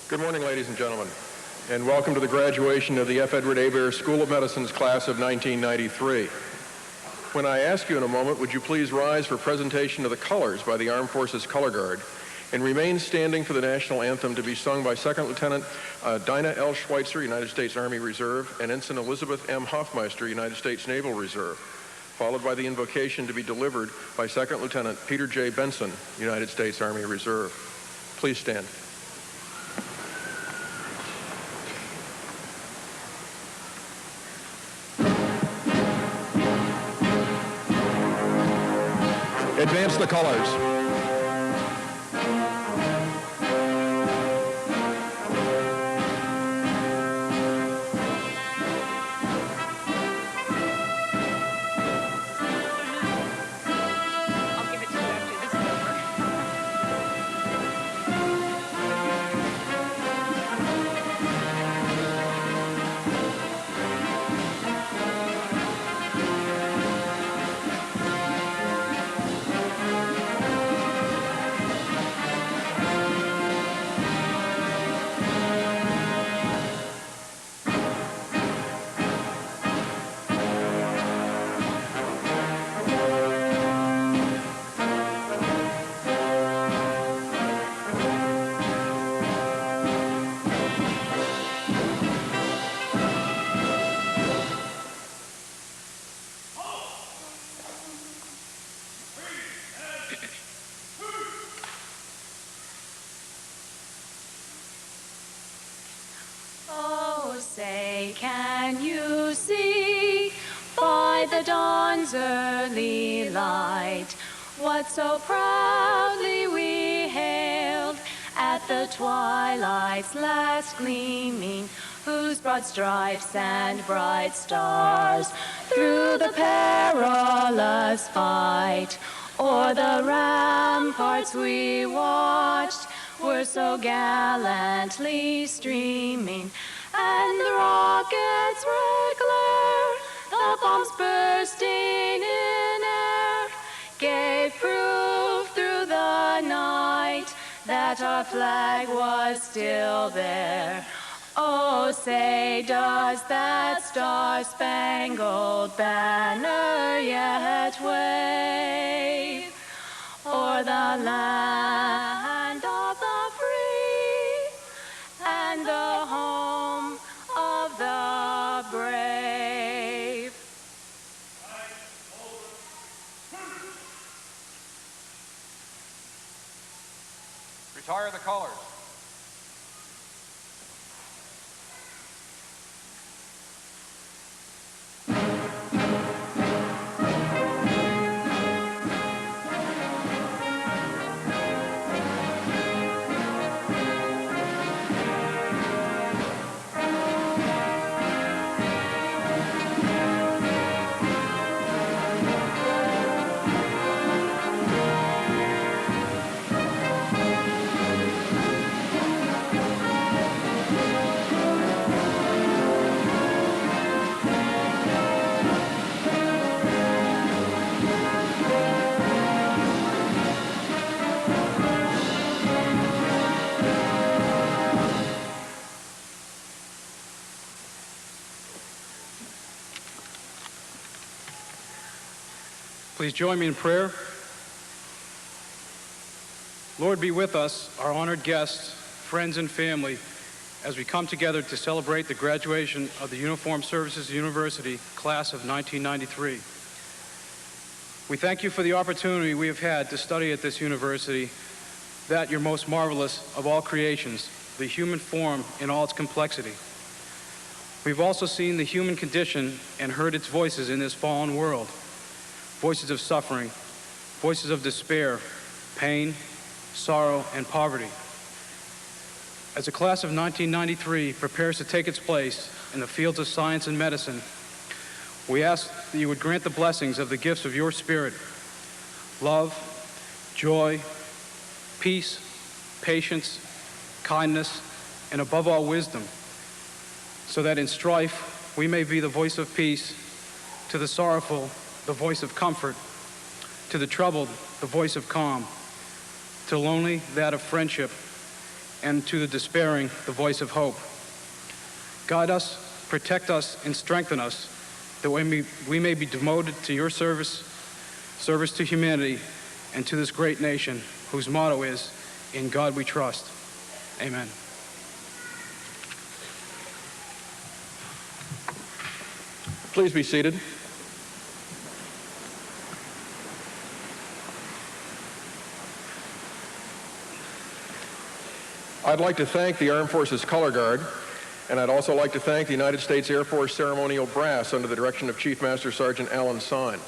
Good morning, ladies and gentlemen, and welcome to the graduation of the F. Edward Hebert School of Medicine's class of 1993. When I ask you in a moment, would you please rise for presentation of the colors by the Armed Forces Color Guard and remain standing for the national anthem to be sung by Second Lieutenant Dinah L. Schweitzer, United States Army Reserve, and Ensign Elizabeth M. Hoffmeister, United States Naval Reserve, followed by the invocation to be delivered by Second Lieutenant Peter J. Benson, United States Army Reserve. Please stand. Advance the colors. Can you see by the dawn's early light what so proudly we hailed at the twilight's last gleaming, whose broad stripes and bright stars through the perilous fight o'er the ramparts we watched were so gallantly streaming, and the rockets' red glare, the bombs bursting in air, gave proof through the night that our flag was still there. Oh, say, does that star-spangled banner yet wave o'er the land of the free and the home of the brave? Retire the colors. Please join me in prayer. Lord, be with us, our honored guests, friends, and family, as we come together to celebrate the graduation of the Uniformed Services University class of 1993. We thank you for the opportunity we have had to study at this university, that your most marvelous of all creations, the human form in all its complexity. We've also seen the human condition and heard its voices in this fallen world. Voices of suffering, voices of despair, pain, sorrow, and poverty. As the class of 1993 prepares to take its place in the fields of science and medicine, we ask that you would grant the blessings of the gifts of your Spirit: love, joy, peace, patience, kindness, and above all, wisdom, so that in strife we may be the voice of peace, to the sorrowful, the voice of comfort, to the troubled, the voice of calm, to the lonely, that of friendship, and to the despairing, the voice of hope. Guide us, protect us, and strengthen us, that we may be devoted to your service to humanity, and to this great nation, whose motto is, "In God we trust." Amen. Please be seated. I'd like to thank the Armed Forces Color Guard, and I'd also like to thank the United States Air Force Ceremonial Brass under the direction of Chief Master Sergeant Alan Sine.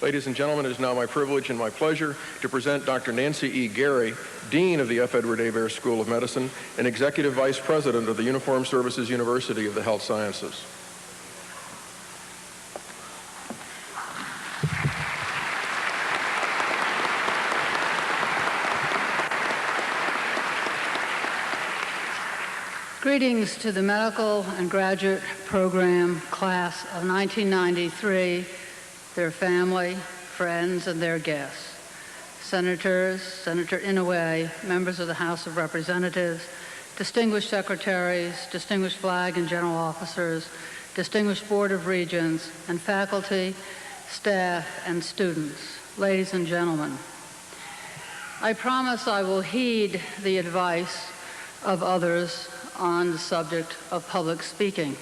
Ladies and gentlemen, it is now my privilege and my pleasure to present Dr. Nancy E. Gary, Dean of the F. Edward Hebert School of Medicine and Executive Vice President of the Uniformed Services University of the Health Sciences. Greetings to the medical and graduate program class of 1993, their family, friends, and their guests. Senators, Senator Inouye, members of the House of Representatives, distinguished secretaries, distinguished flag and general officers, distinguished Board of Regents, and faculty, staff, and students. Ladies and gentlemen, I promise I will heed the advice of others on the subject of public speaking.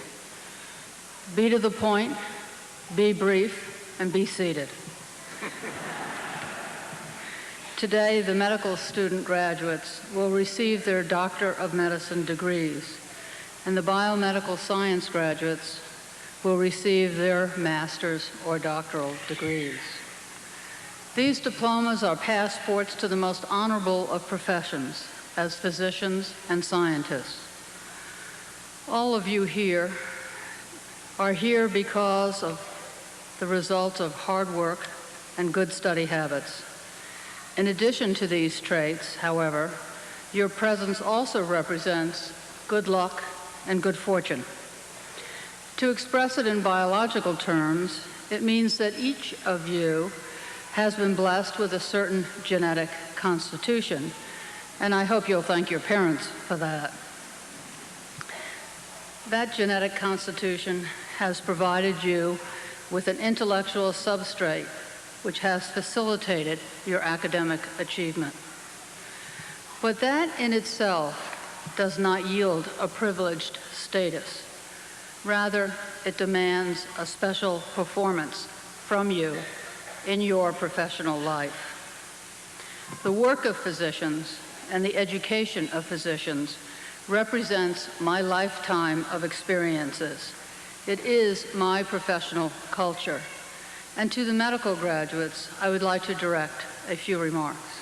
Be to the point, be brief, and be seated. Today, the medical student graduates will receive their Doctor of Medicine degrees, and the biomedical science graduates will receive their master's or doctoral degrees. These diplomas are passports to the most honorable of professions as physicians and scientists. All of you here are here because of the result of hard work and good study habits. In addition to these traits, however, your presence also represents good luck and good fortune. To express it in biological terms, it means that each of you has been blessed with a certain genetic constitution, and I hope you'll thank your parents for that. That genetic constitution has provided you with an intellectual substrate which has facilitated your academic achievement. But that in itself does not yield a privileged status. Rather, it demands a special performance from you in your professional life. The work of physicians and the education of physicians represents my lifetime of experiences. It is my professional culture. And to the medical graduates, I would like to direct a few remarks.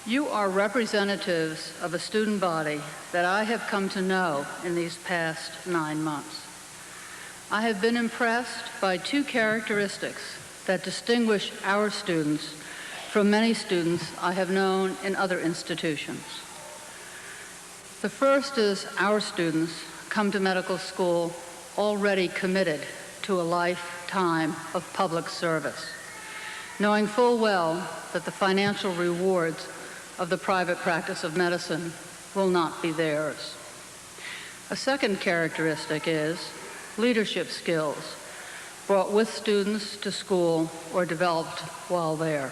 You are representatives of a student body that I have come to know in these past 9 months. I have been impressed by two characteristics that distinguish our students from many students I have known in other institutions. The first is our students come to medical school already committed to a lifetime of public service, knowing full well that the financial rewards of the private practice of medicine will not be theirs. A second characteristic is leadership skills brought with students to school or developed while there.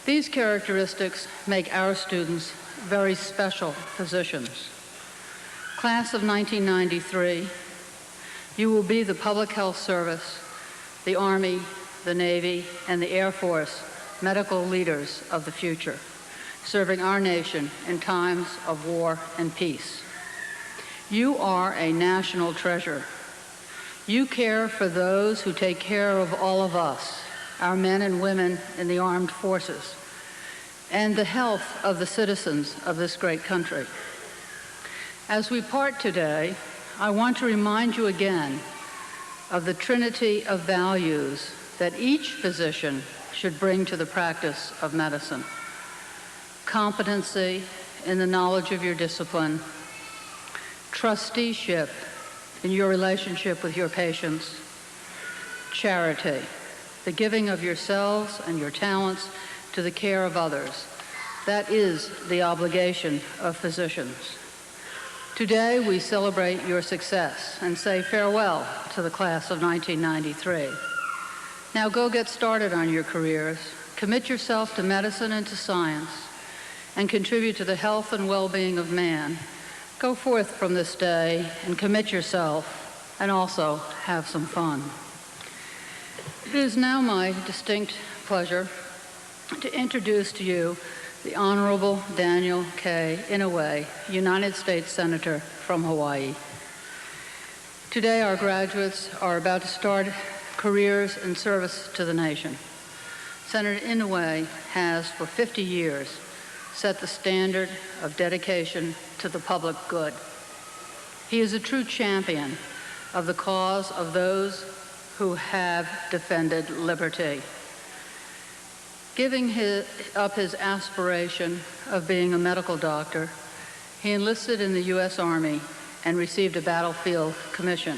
These characteristics make our students very special physicians. Class of 1993, you will be the Public Health Service, the Army, the Navy, and the Air Force medical leaders of the future, serving our nation in times of war and peace. You are a national treasure. You care for those who take care of all of us, our men and women in the armed forces, and the health of the citizens of this great country. As we part today, I want to remind you again of the trinity of values that each physician should bring to the practice of medicine. Competency in the knowledge of your discipline, trusteeship in your relationship with your patients, charity, the giving of yourselves and your talents to the care of others, That is the obligation of physicians. Today, we celebrate your success and say farewell to the class of 1993. Now go get started on your careers, commit yourself to medicine and to science, and contribute to the health and well-being of man. Go forth from this day and commit yourself, and also have some fun. It is now my distinct pleasure to introduce to you the Honorable Daniel K. Inouye, United States Senator from Hawaii. Today, our graduates are about to start careers in service to the nation. Senator Inouye has, for 50 years, set the standard of dedication to the public good. He is a true champion of the cause of those who have defended liberty. Giving up his aspiration of being a medical doctor, he enlisted in the U.S. Army and received a battlefield commission.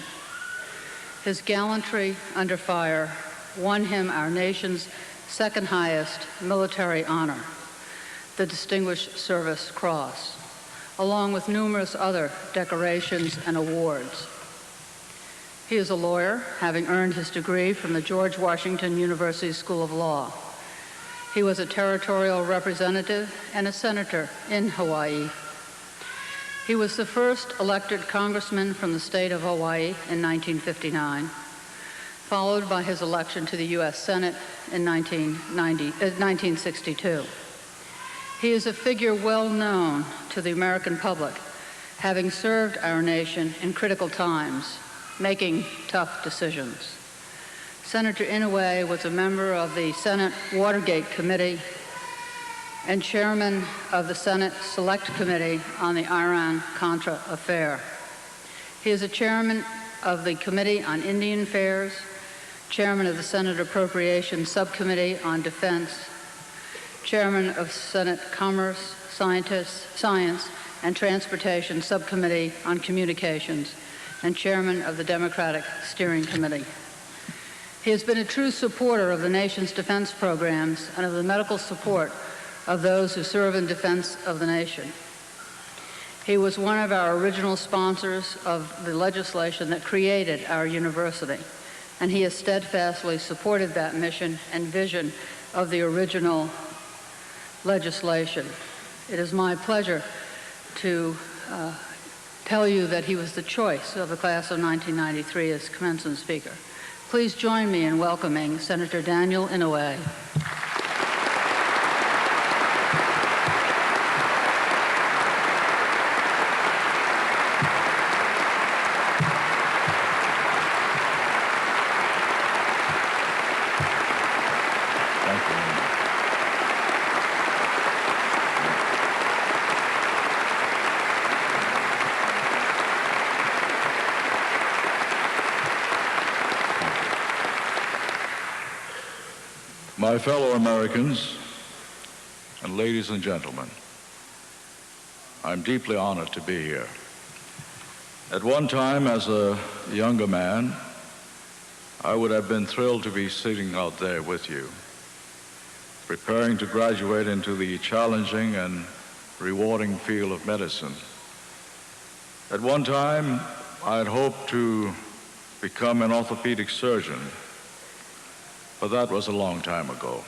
His gallantry under fire won him our nation's second highest military honor, the Distinguished Service Cross, along with numerous other decorations and awards. He is a lawyer, having earned his degree from the George Washington University School of Law. He was a territorial representative and a senator in Hawaii. He was the first elected congressman from the state of Hawaii in 1959, followed by his election to the U.S. Senate in 1962. He is a figure well known to the American public, having served our nation in critical times, making tough decisions. Senator Inouye was a member of the Senate Watergate Committee and chairman of the Senate Select Committee on the Iran-Contra affair. He is a chairman of the Committee on Indian Affairs, chairman of the Senate Appropriations Subcommittee on Defense, chairman of Senate Commerce, Science, and Transportation Subcommittee on Communications, and chairman of the Democratic Steering Committee. He has been a true supporter of the nation's defense programs and of the medical support of those who serve in defense of the nation. He was one of our original sponsors of the legislation that created our university, and he has steadfastly supported that mission and vision of the original legislation. It is my pleasure to tell you that he was the choice of the class of 1993 as commencement speaker. Please join me in welcoming Senator Daniel Inouye. My fellow Americans, and ladies and gentlemen, I'm deeply honored to be here. At one time, as a younger man, I would have been thrilled to be sitting out there with you, preparing to graduate into the challenging and rewarding field of medicine. At one time, I had hoped to become an orthopedic surgeon, but that was a long time ago.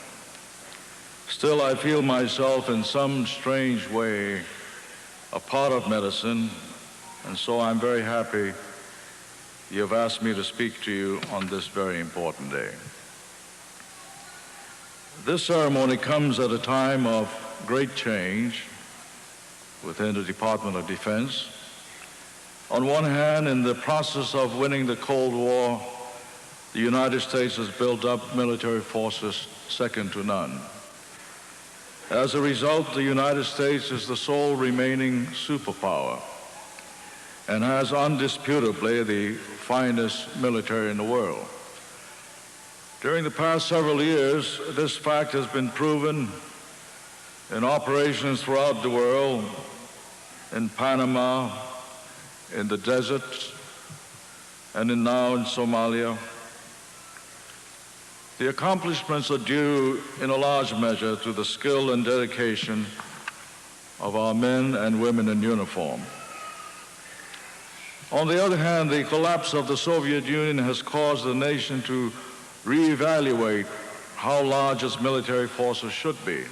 Still, I feel myself in some strange way a part of medicine, and so I'm very happy you have asked me to speak to you on this very important day. This ceremony comes at a time of great change within the Department of Defense. On one hand, in the process of winning the Cold War, the United States has built up military forces second to none. As a result, the United States is the sole remaining superpower and has undisputably the finest military in the world. During the past several years, this fact has been proven in operations throughout the world, in Panama, in the desert, and now in Somalia. The accomplishments are due in a large measure to the skill and dedication of our men and women in uniform. On the other hand, the collapse of the Soviet Union has caused the nation to reevaluate how large its military forces should be.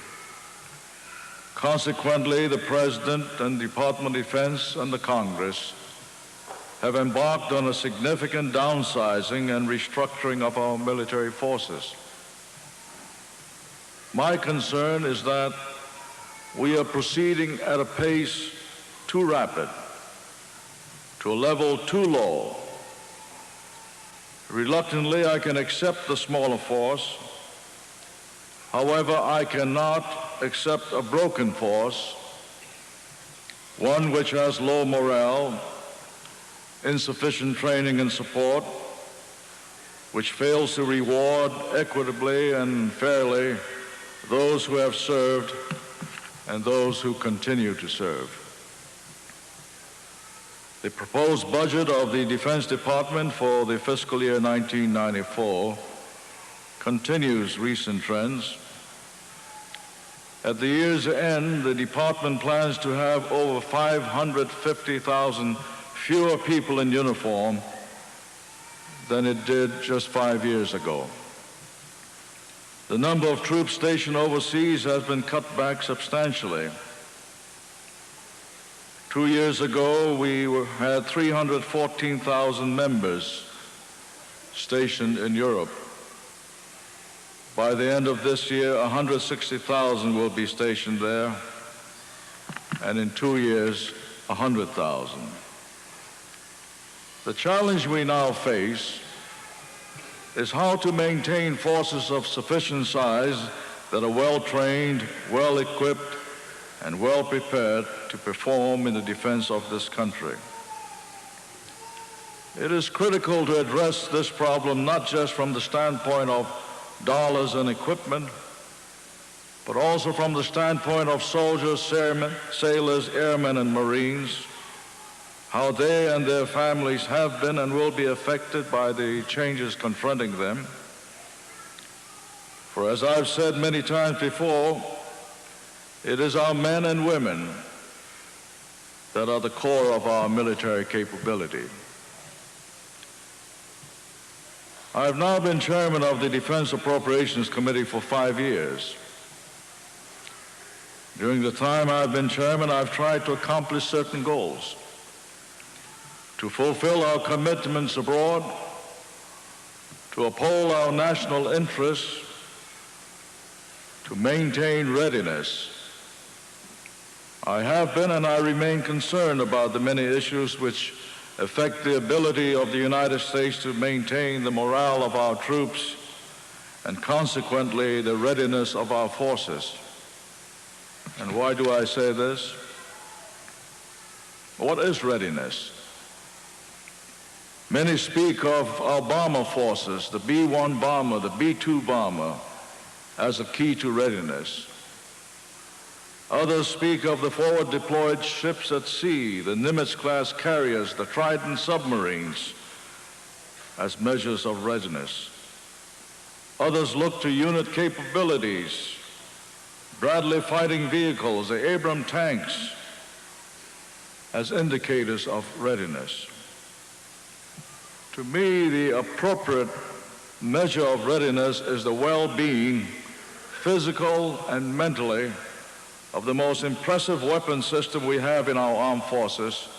Consequently, the President and Department of Defense and the Congress have embarked on a significant downsizing and restructuring of our military forces. My concern is that we are proceeding at a pace too rapid, to a level too low. Reluctantly, I can accept the smaller force. However, I cannot accept a broken force, one which has low morale, insufficient training and support, which fails to reward equitably and fairly those who have served and those who continue to serve. The proposed budget of the Defense Department for the fiscal year 1994 continues recent trends. At the year's end, the department plans to have over 550,000 fewer people in uniform than it did just 5 years ago. The number of troops stationed overseas has been cut back substantially. 2 years ago, we had 314,000 members stationed in Europe. By the end of this year, 160,000 will be stationed there, and in 2 years, 100,000. The challenge we now face is how to maintain forces of sufficient size that are well-trained, well-equipped, and well-prepared to perform in the defense of this country. It is critical to address this problem not just from the standpoint of dollars and equipment, but also from the standpoint of soldiers, sailors, airmen, and Marines, how they and their families have been and will be affected by the changes confronting them. For as I've said many times before, it is our men and women that are the core of our military capability. I have now been chairman of the Defense Appropriations Committee for 5 years. During the time I've been chairman, I've tried to accomplish certain goals: to fulfill our commitments abroad, to uphold our national interests, to maintain readiness. I have been and I remain concerned about the many issues which affect the ability of the United States to maintain the morale of our troops and consequently the readiness of our forces. And why do I say this? What is readiness? Many speak of our bomber forces, the B-1 bomber, the B-2 bomber, as a key to readiness. Others speak of the forward deployed ships at sea, the Nimitz-class carriers, the Trident submarines, as measures of readiness. Others look to unit capabilities, Bradley fighting vehicles, the Abrams tanks, as indicators of readiness. To me, the appropriate measure of readiness is the well-being, physical and mentally, of the most impressive weapon system we have in our armed forces,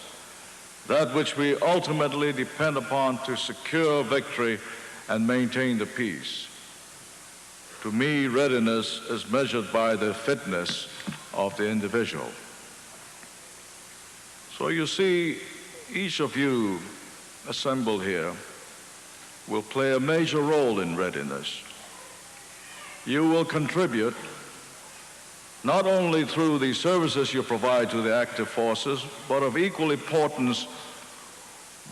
that which we ultimately depend upon to secure victory and maintain the peace. To me, readiness is measured by the fitness of the individual. So you see, each of you assembled here will play a major role in readiness. You will contribute not only through the services you provide to the active forces, but of equal importance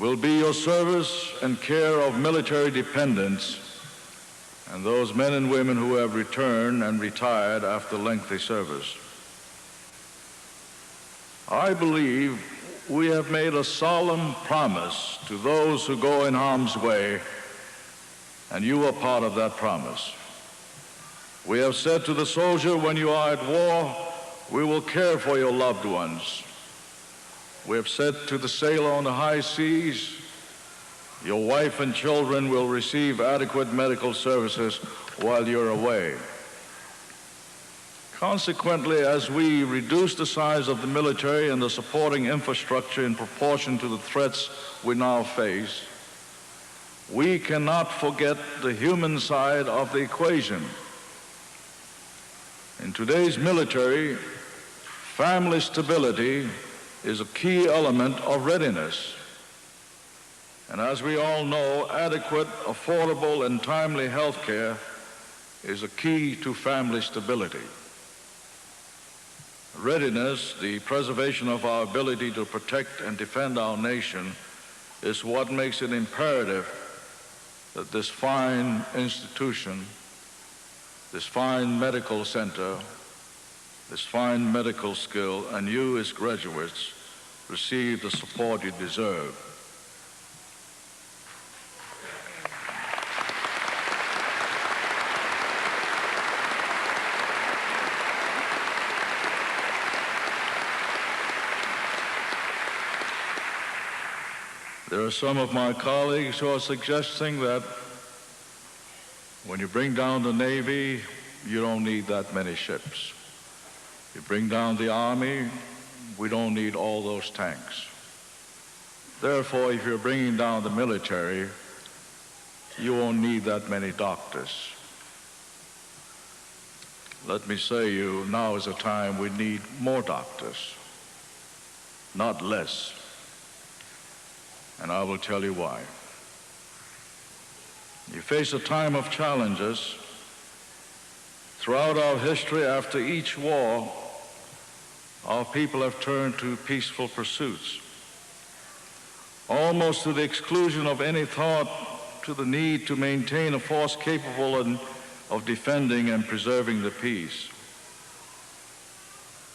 will be your service and care of military dependents and those men and women who have returned and retired after lengthy service. I believe we have made a solemn promise to those who go in harm's way, and you are part of that promise. We have said to the soldier, when you are at war, We will care for your loved ones. We have said to the sailor on the high seas, your wife and children will receive adequate medical services while you're away. Consequently, as we reduce the size of the military and the supporting infrastructure in proportion to the threats we now face, we cannot forget the human side of the equation. In today's military, family stability is a key element of readiness. And as we all know, adequate, affordable, and timely health care is a key to family stability. Readiness, the preservation of our ability to protect and defend our nation, is what makes it imperative that this fine institution, this fine medical center, this fine medical skill, and you as graduates receive the support you deserve. There are some of my colleagues who are suggesting that when you bring down the Navy, you don't need that many ships. You bring down the Army, we don't need all those tanks. Therefore, if you're bringing down the military, you won't need that many doctors. Let me say you, now is a time we need more doctors, not less. And I will tell you why. You face a time of challenges. Throughout our history, after each war, our people have turned to peaceful pursuits, almost to the exclusion of any thought to the need to maintain a force capable of defending and preserving the peace.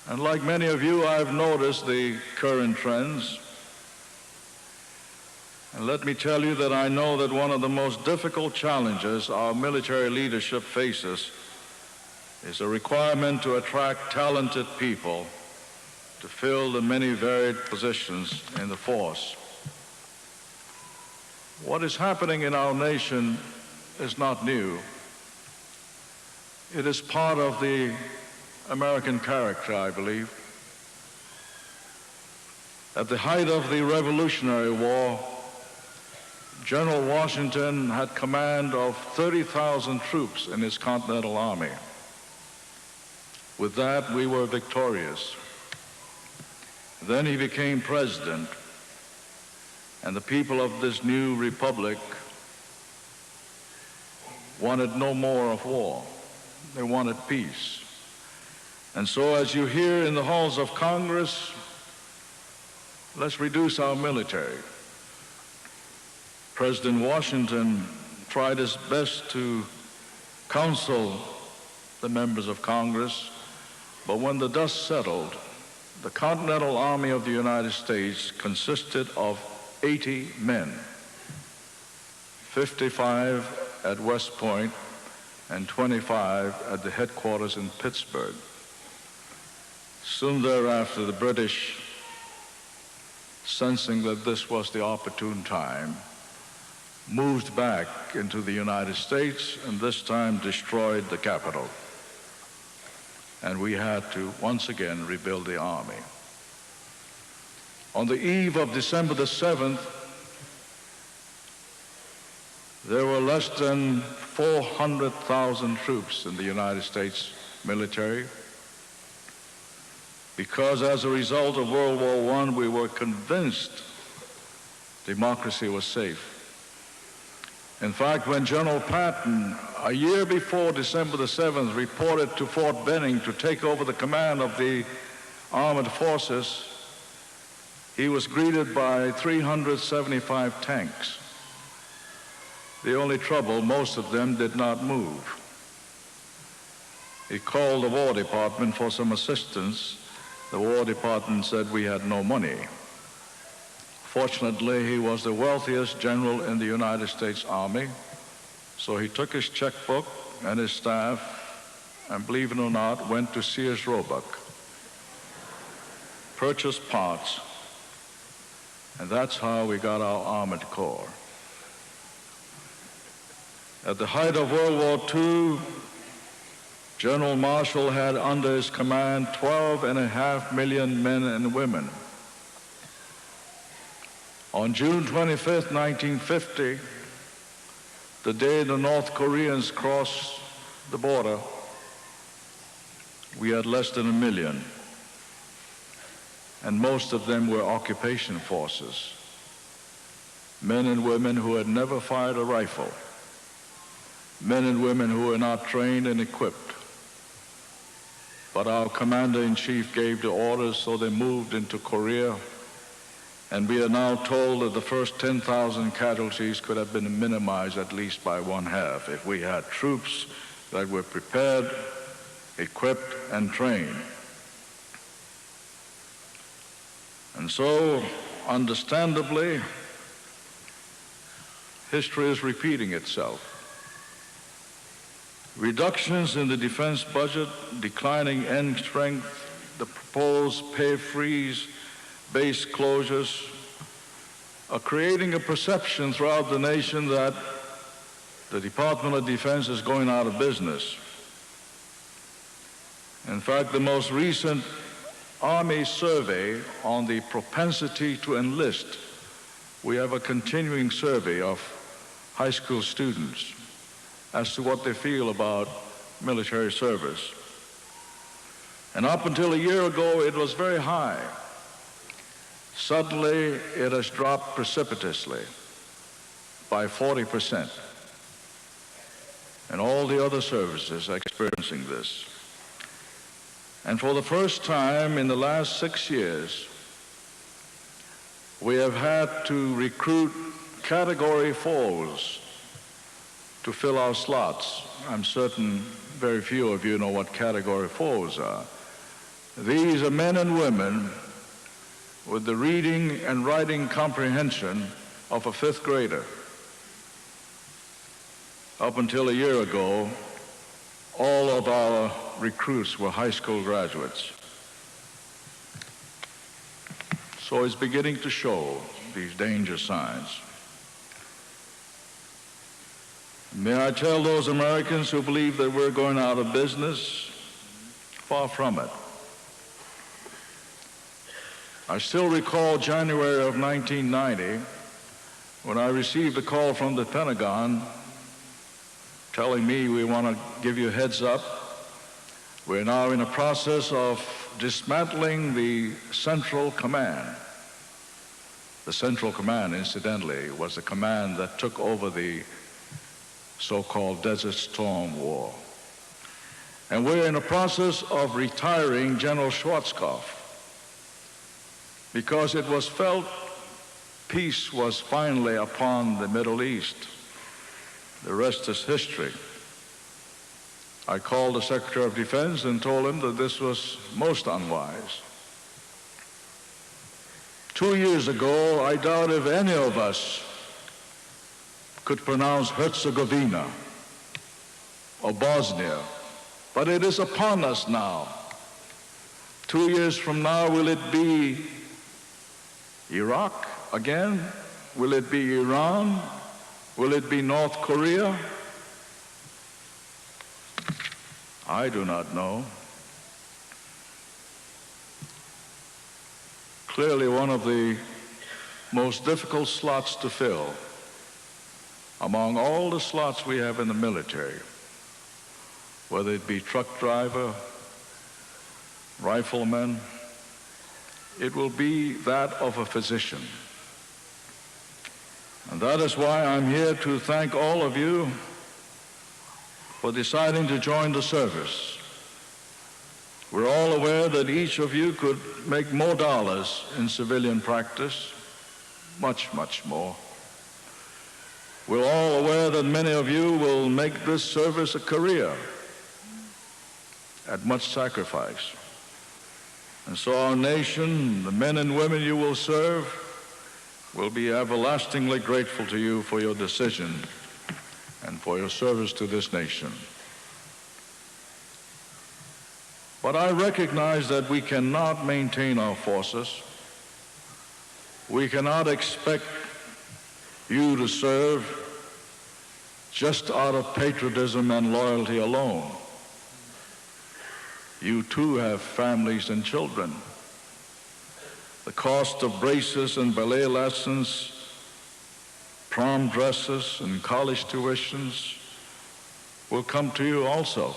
And like many of you, I've noticed the current trends. And let me tell you that I know that one of the most difficult challenges our military leadership faces is a requirement to attract talented people to fill the many varied positions in the force. What is happening in our nation is not new. It is part of the American character, I believe. At the height of the Revolutionary War, General Washington had command of 30,000 troops in his Continental Army. With that, we were victorious. Then he became president, and the people of this new republic wanted no more of war. They wanted peace. And so, as you hear in the halls of Congress, let's reduce our military. President Washington tried his best to counsel the members of Congress, but when the dust settled, the Continental Army of the United States consisted of 80 men, 55 at West Point and 25 at the headquarters in Pittsburgh. Soon thereafter, the British, sensing that this was the opportune time, moved back into the United States and this time destroyed the Capitol. And we had to once again rebuild the army. On the eve of December the 7th, there were less than 400,000 troops in the United States military, because as a result of World War I, we were convinced democracy was safe. In fact, when General Patton, a year before December the 7th, reported to Fort Benning to take over the command of the armed forces, he was greeted by 375 tanks. The only trouble, most of them did not move. He called the War Department for some assistance. The War Department said we had no money. Fortunately, he was the wealthiest general in the United States Army, so he took his checkbook and his staff and, believe it or not, went to Sears Roebuck purchase parts, and that's how we got our Armored Corps. At the height of World War II, General Marshall had under his command 12.5 million men and women. On June 25th, 1950, the day the North Koreans crossed the border, we had less than 1 million, and most of them were occupation forces, men and women who had never fired a rifle, men and women who were not trained and equipped. But our commander-in-chief gave the orders, so they moved into Korea, and we are now told that the first 10,000 casualties could have been minimized at least by 1/2 if we had troops that were prepared, equipped, and trained. And so, understandably, history is repeating itself. Reductions in the defense budget, declining end strength, the proposed pay freeze, base closures are creating a perception throughout the nation that the Department of Defense is going out of business. In fact, the most recent Army survey on the propensity to enlist, we have a continuing survey of high school students as to what they feel about military service. And up until a year ago, it was very high. Suddenly, it has dropped precipitously by 40%. And all the other services are experiencing this. And for the first time in the last 6 years, we have had to recruit Category 4s to fill our slots. I'm certain very few of you know what Category 4s are. These are men and women with the reading and writing comprehension of a 5th grader. Up until a year ago, all of our recruits were high school graduates. So it's beginning to show these danger signs. May I tell those Americans who believe that we're going out of business, far from it. I still recall January of 1990 when I received a call from the Pentagon telling me, we want to give you a heads up. We're now in a process of dismantling the Central Command. The Central Command, incidentally, was the command that took over the so-called Desert Storm War. And we're in a process of retiring General Schwarzkopf because it was felt peace was finally upon the Middle East. The rest is history. I called the Secretary of Defense and told him that this was most unwise. 2 years ago, I doubt if any of us could pronounce Herzegovina or Bosnia, but it is upon us now. 2 years from now, will it be Iraq again? Will it be Iran? Will it be North Korea? I do not know. Clearly, one of the most difficult slots to fill among all the slots we have in the military, whether it be truck driver, rifleman, it will be that of a physician. And that is why I'm here to thank all of you for deciding to join the service. We're all aware that each of you could make more dollars in civilian practice, much, much more. We're all aware that many of you will make this service a career at much sacrifice. And so our nation, the men and women you will serve, will be everlastingly grateful to you for your decision and for your service to this nation. But I recognize that we cannot maintain our forces. We cannot expect you to serve just out of patriotism and loyalty alone. You too have families and children. The cost of braces and ballet lessons, prom dresses, and college tuitions will come to you also.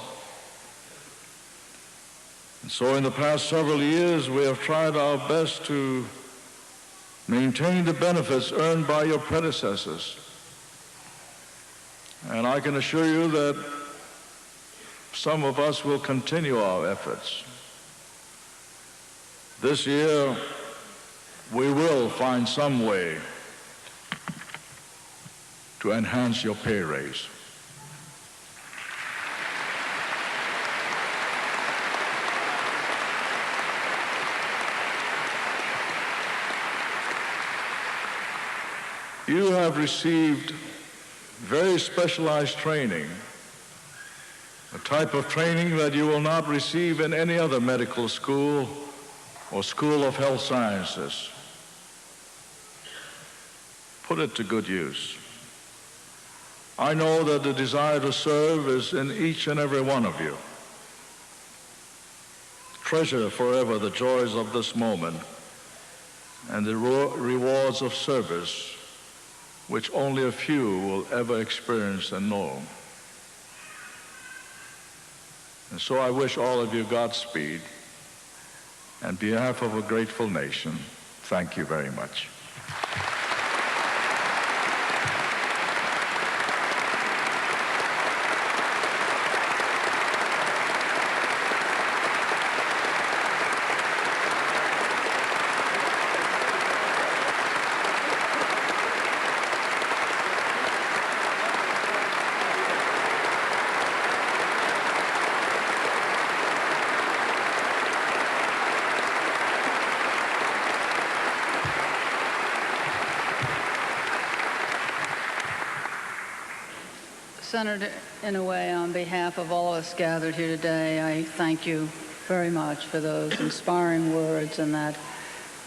And so in the past several years, we have tried our best to maintain the benefits earned by your predecessors. And I can assure you that some of us will continue our efforts. This year, we will find some way to enhance your pay raise. You have received very specialized training, a type of training that you will not receive in any other medical school or school of health sciences. Put it to good use. I know that the desire to serve is in each and every one of you. Treasure forever the joys of this moment and the rewards of service which only a few will ever experience and know. And so I wish all of you Godspeed. On behalf of a grateful nation, thank you very much. Senator Inouye, on behalf of all of us gathered here today, I thank you very much for those inspiring words and that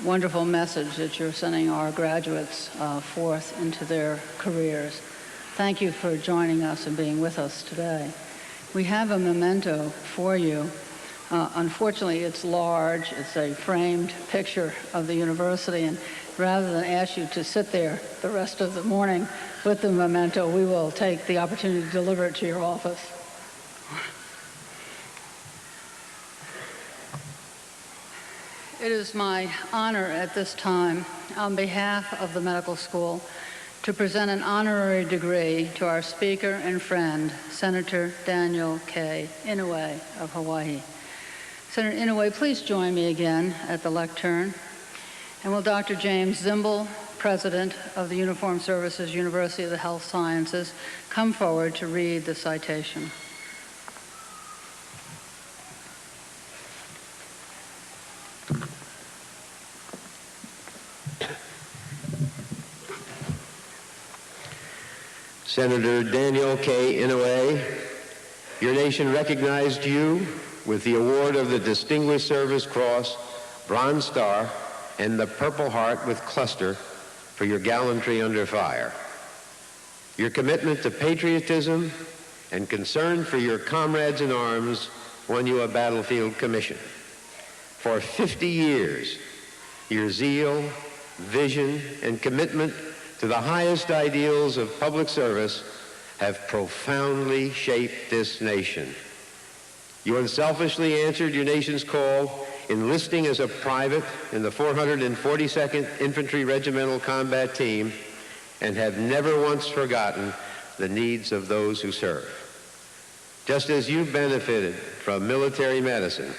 wonderful message that you're sending our graduates forth into their careers. Thank you for joining us and being with us today. We have a memento for you. Unfortunately, it's large. It's a framed picture of the university, and rather than ask you to sit there the rest of the morning with the memento, we will take the opportunity to deliver it to your office. It is my honor at this time, on behalf of the medical school, to present an honorary degree to our speaker and friend, Senator Daniel K. Inouye of Hawaii. Senator Inouye, please join me again at the lectern. And will Dr. James Zimble, President of the Uniformed Services University of the Health Sciences, come forward to read the citation. Senator Daniel K. Inouye, your nation recognized you with the award of the Distinguished Service Cross, Bronze Star, and the Purple Heart with Cluster for your gallantry under fire. Your commitment to patriotism and concern for your comrades in arms won you a battlefield commission. For 50 years, your zeal, vision, and commitment to the highest ideals of public service have profoundly shaped this nation. You unselfishly answered your nation's call, enlisting as a private in the 442nd Infantry Regimental Combat Team, and have never once forgotten the needs of those who serve. Just as you benefited from military medicine,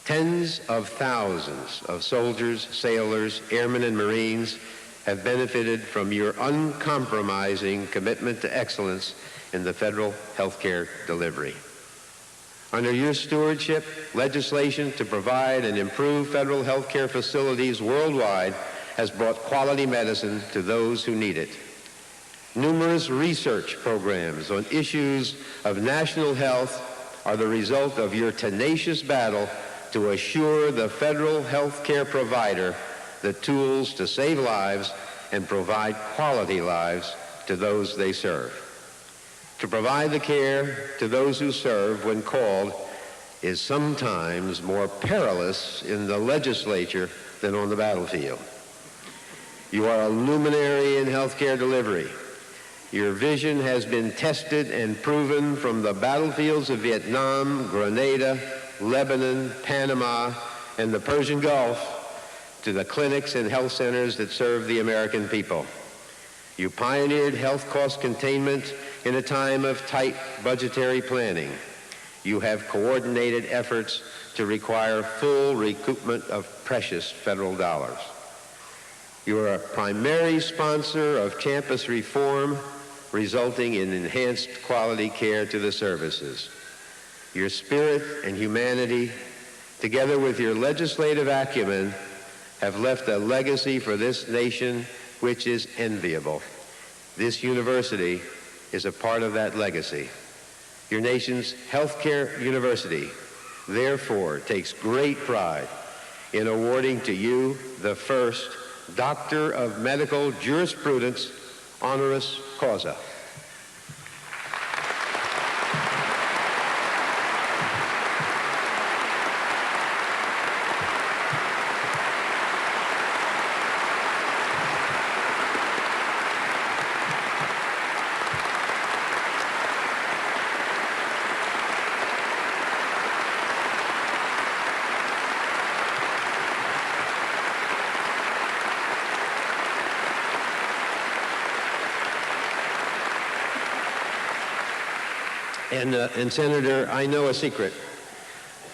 tens of thousands of soldiers, sailors, airmen, and Marines have benefited from your uncompromising commitment to excellence in the federal healthcare delivery. Under your stewardship, legislation to provide and improve federal healthcare facilities worldwide has brought quality medicine to those who need it. Numerous research programs on issues of national health are the result of your tenacious battle to assure the federal health care provider the tools to save lives and provide quality lives to those they serve. To provide the care to those who serve when called is sometimes more perilous in the legislature than on the battlefield. You are a luminary in healthcare delivery. Your vision has been tested and proven from the battlefields of Vietnam, Grenada, Lebanon, Panama, and the Persian Gulf to the clinics and health centers that serve the American people. You pioneered health cost containment in a time of tight budgetary planning. You have coordinated efforts to require full recoupment of precious federal dollars. You are a primary sponsor of campus reform, resulting in enhanced quality care to the services. Your spirit and humanity, together with your legislative acumen, have left a legacy for this nation which is enviable. This university is a part of that legacy. Your nation's healthcare university, therefore, takes great pride in awarding to you the first Doctor of Medical Jurisprudence honoris causa. And Senator, I know a secret.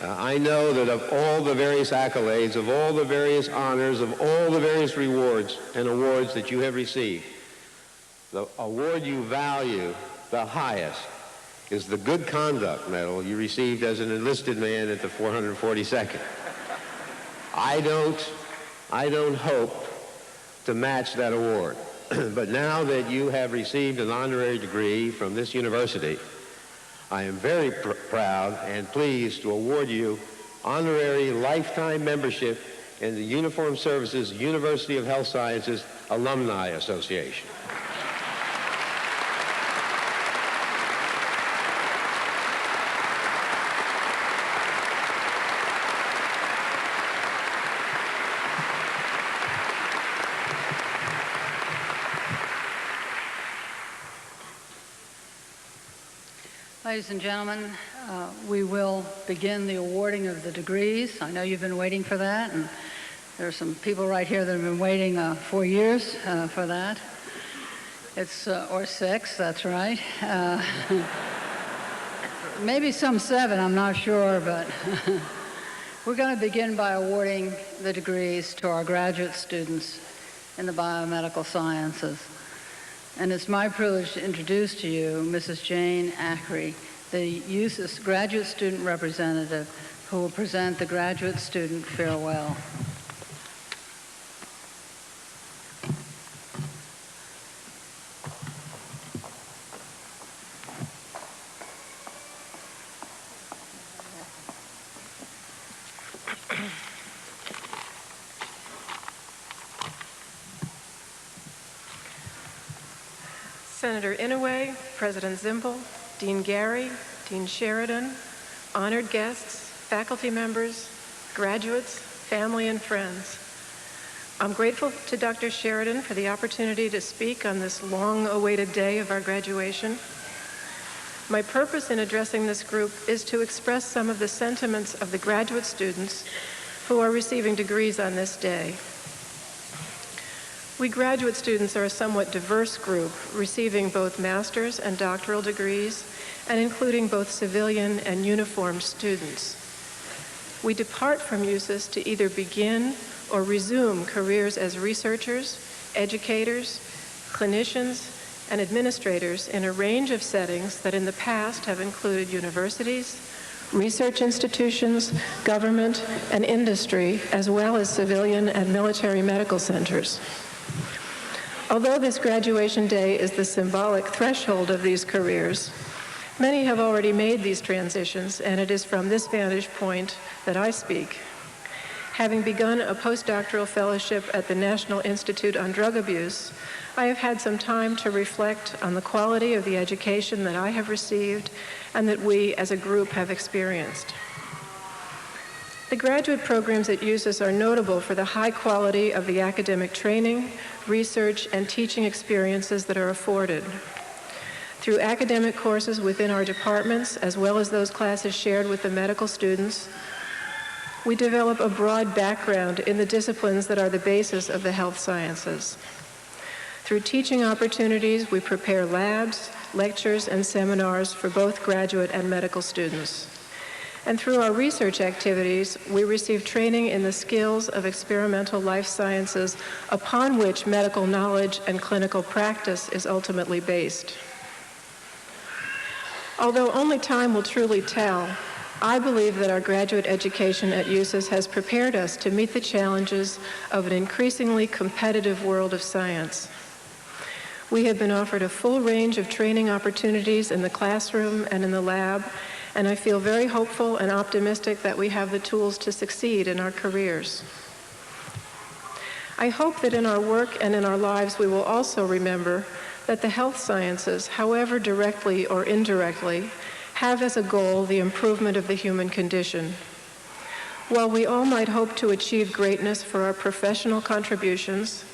I know that of all the various accolades, of all the various honors, of all the various rewards and awards that you have received, the award you value the highest is the Good Conduct Medal you received as an enlisted man at the 442nd. I don't hope to match that award. But now that you have received an honorary degree from this university, I am very proud and pleased to award you honorary lifetime membership in the Uniformed Services University of Health Sciences Alumni Association. Ladies and gentlemen, we will begin the awarding of the degrees. I know you've been waiting for that, and there are some people right here that have been waiting 4 years for that. It's, or 6, that's right. Maybe some 7, I'm not sure, but we're going to begin by awarding the degrees to our graduate students in the biomedical sciences. And it's my privilege to introduce to you Mrs. Jane Ackery, the USU graduate student representative, who will present the graduate student farewell. Senator Inouye, President Zimbel, Dean Gary, Dean Sheridan, honored guests, faculty members, graduates, family, and friends. I'm grateful to Dr. Sheridan for the opportunity to speak on this long-awaited day of our graduation. My purpose in addressing this group is to express some of the sentiments of the graduate students who are receiving degrees on this day. We graduate students are a somewhat diverse group, receiving both master's and doctoral degrees, and including both civilian and uniformed students. We depart from USUS to either begin or resume careers as researchers, educators, clinicians, and administrators in a range of settings that in the past have included universities, research institutions, government, and industry, as well as civilian and military medical centers. Although this graduation day is the symbolic threshold of these careers, Many have already made these transitions, and it is from this vantage point that I speak. Having begun a postdoctoral fellowship at the National Institute on Drug Abuse, I have had some time to reflect on the quality of the education that I have received and that we as a group have experienced. The graduate programs at USUS are notable for the high quality of the academic training, research, and teaching experiences that are afforded. Through academic courses within our departments, as well as those classes shared with the medical students, we develop a broad background in the disciplines that are the basis of the health sciences. Through teaching opportunities, we prepare labs, lectures, and seminars for both graduate and medical students. And through our research activities, we receive training in the skills of experimental life sciences upon which medical knowledge and clinical practice is ultimately based. Although only time will truly tell, I believe that our graduate education at USUS has prepared us to meet the challenges of an increasingly competitive world of science. We have been offered a full range of training opportunities in the classroom and in the lab, and I feel very hopeful and optimistic that we have the tools to succeed in our careers. I hope that in our work and in our lives we will also remember that the health sciences, however directly or indirectly, have as a goal the improvement of the human condition. While we all might hope to achieve greatness for our professional contributions,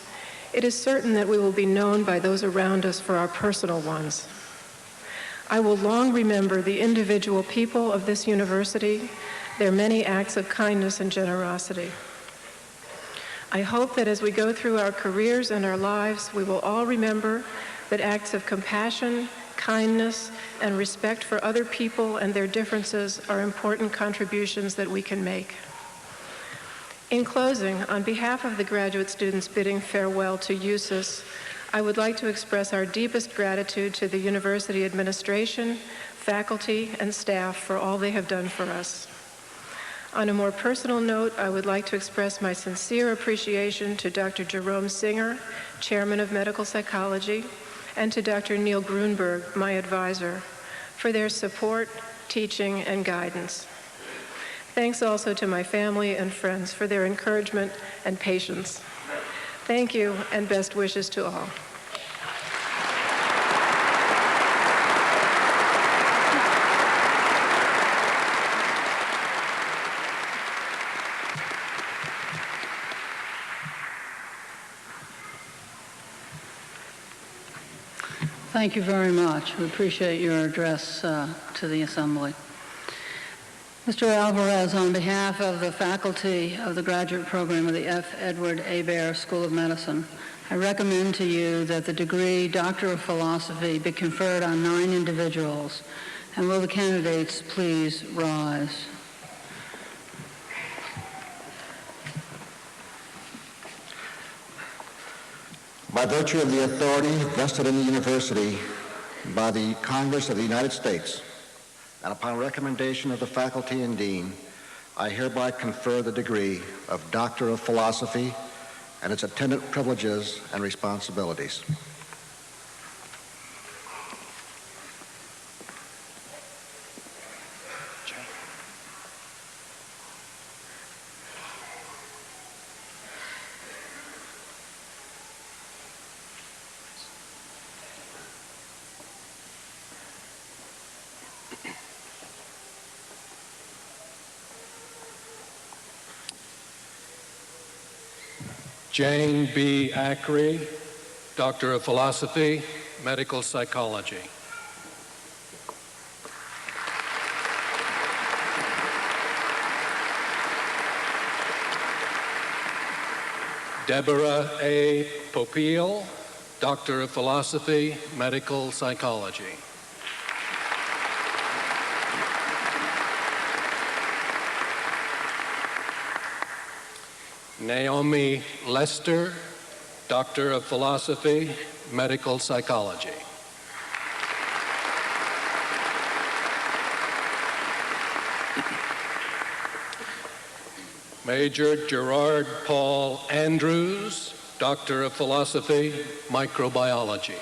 it is certain that we will be known by those around us for our personal ones. I will long remember the individual people of this university, their many acts of kindness and generosity. I hope that as we go through our careers and our lives, we will all remember that acts of compassion, kindness, and respect for other people and their differences are important contributions that we can make. In closing, on behalf of the graduate students bidding farewell to USUS, I would like to express our deepest gratitude to the university administration, faculty, and staff for all they have done for us. On a more personal note, I would like to express my sincere appreciation to Dr. Jerome Singer, Chairman of Medical Psychology, and to Dr. Neil Grunberg, my advisor, for their support, teaching, and guidance. Thanks also to my family and friends for their encouragement and patience. Thank you, and best wishes to all. Thank you very much. We appreciate your address to the Assembly. Mr. Alvarez, on behalf of the faculty of the graduate program of the F. Edward Hebert School of Medicine, I recommend to you that the degree Doctor of Philosophy be conferred on 9 individuals. And will the candidates please rise? By virtue of the authority vested in the university by the Congress of the United States, and upon recommendation of the faculty and dean, I hereby confer the degree of Doctor of Philosophy and its attendant privileges and responsibilities. Jane B. Ackrey, Doctor of Philosophy, Medical Psychology. Deborah A. Popiel, Doctor of Philosophy, Medical Psychology. Naomi Lester, Doctor of Philosophy, Medical Psychology. Major Gerard Paul Andrews, Doctor of Philosophy, Microbiology.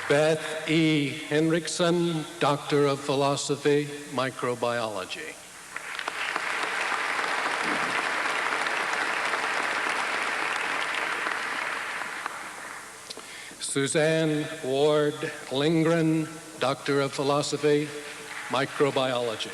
Beth E. Henriksen, Doctor of Philosophy, Microbiology. Suzanne Ward Lindgren, Doctor of Philosophy, Microbiology.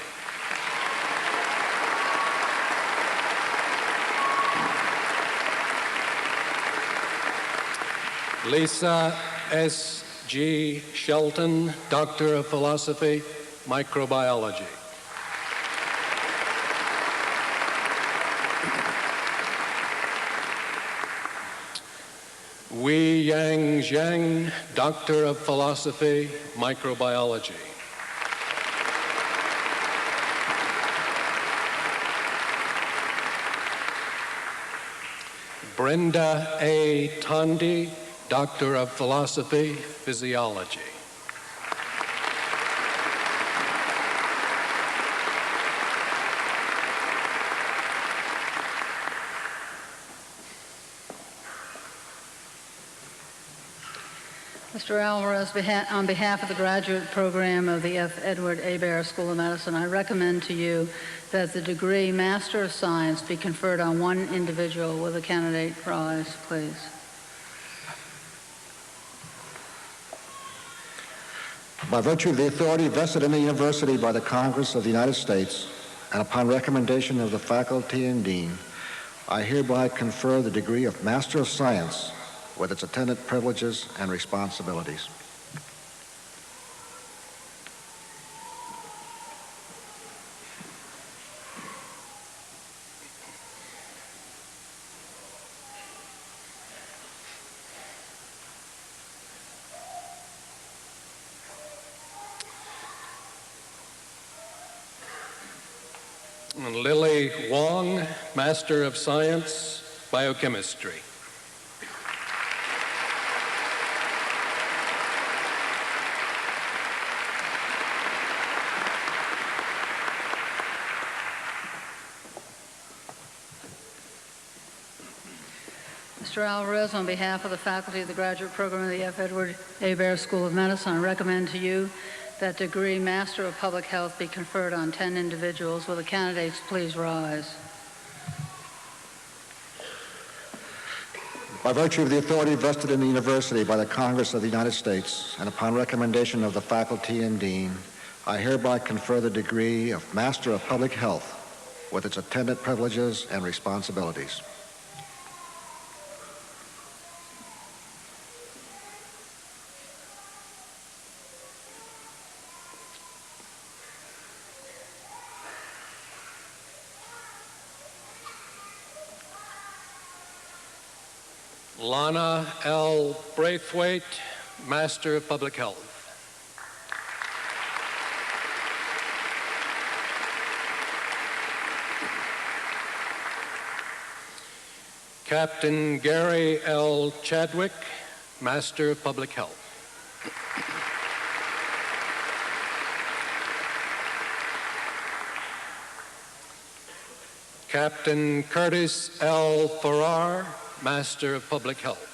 Lisa S. G. Shelton, Doctor of Philosophy, Microbiology. Wei Yang Zhang, Doctor of Philosophy, Microbiology. Brenda A. Tondi, Doctor of Philosophy, Physiology. Mr. Alvarez, on behalf of the graduate program of the F. Edward Hebert School of Medicine, I recommend to you that the degree Master of Science be conferred on one individual. Will the candidate rise, please? By virtue of the authority vested in the university by the Congress of the United States, and upon recommendation of the faculty and dean, I hereby confer the degree of Master of Science with its attendant privileges and responsibilities. And Lily Wong, Master of Science, Biochemistry. Mr. Alvarez, on behalf of the faculty of the graduate program of the F. Edward Hebert School of Medicine, I recommend to you that degree Master of Public Health be conferred on 10 individuals. Will the candidates please rise? By virtue of the authority vested in the university by the Congress of the United States, and upon recommendation of the faculty and dean, I hereby confer the degree of Master of Public Health with its attendant privileges and responsibilities. Lana L. Braithwaite, Master of Public Health. Captain Gary L. Chadwick, Master of Public Health. Captain Curtis L. Farrar, Master of Public Health.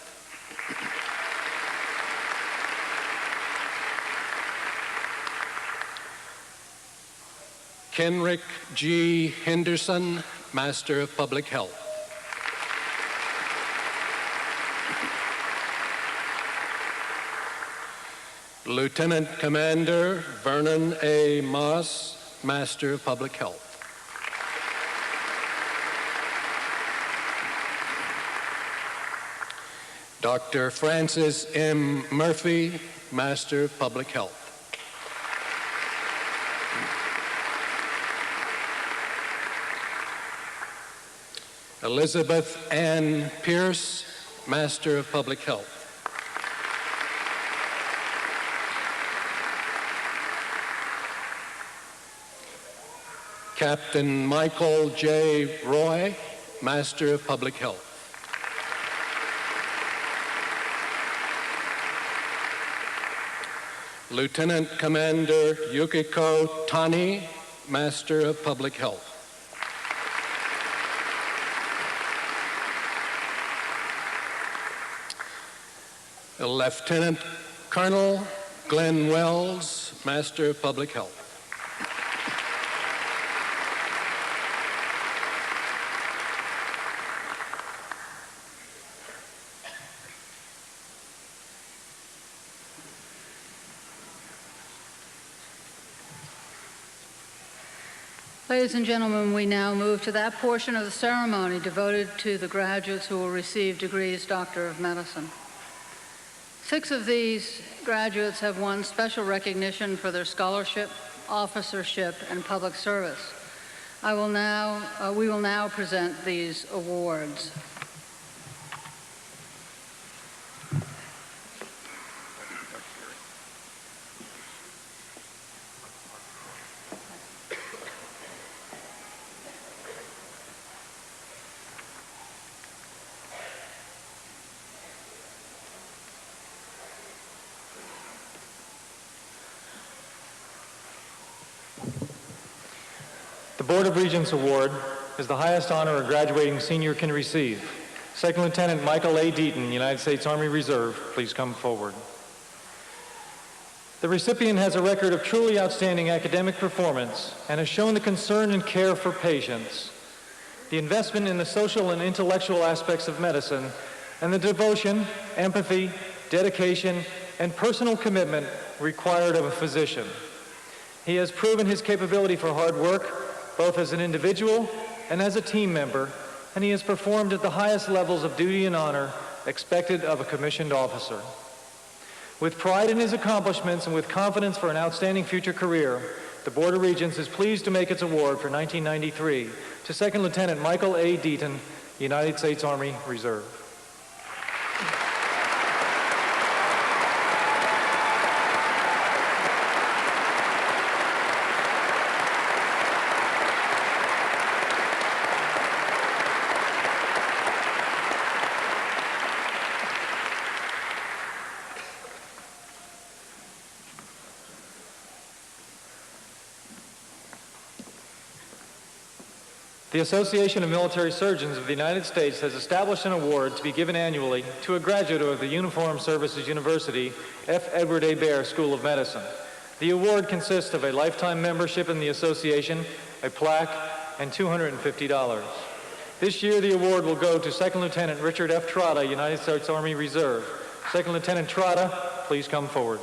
Kenrick G. Henderson, Master of Public Health. Lieutenant Commander Vernon A. Moss, Master of Public Health. Dr. Francis M. Murphy, Master of Public Health. Elizabeth Ann Pierce, Master of Public Health. Captain Michael J. Roy, Master of Public Health. Lieutenant Commander Yukiko Tani, Master of Public Health. Lieutenant Colonel Glenn Wells, Master of Public Health. Ladies and gentlemen, we now move to that portion of the ceremony devoted to the graduates who will receive degrees Doctor of Medicine. 6 of these graduates have won special recognition for their scholarship, officership, and public service. We will now present these awards. The Board of Regents Award is the highest honor a graduating senior can receive. Second Lieutenant Michael A. Deaton, United States Army Reserve, please come forward. The recipient has a record of truly outstanding academic performance and has shown the concern and care for patients, the investment in the social and intellectual aspects of medicine, and the devotion, empathy, dedication, and personal commitment required of a physician. He has proven his capability for hard work, both as an individual and as a team member, and he has performed at the highest levels of duty and honor expected of a commissioned officer. With pride in his accomplishments and with confidence for an outstanding future career, the Board of Regents is pleased to make its award for 1993 to Second Lieutenant Michael A. Deaton, United States Army Reserve. The Association of Military Surgeons of the United States has established an award to be given annually to a graduate of the Uniformed Services University F. Edward A. Baer School of Medicine. The award consists of a lifetime membership in the association, a plaque, and $250. This year, the award will go to Second Lieutenant Richard F. Trotta, United States Army Reserve. Second Lieutenant Trotta, please come forward.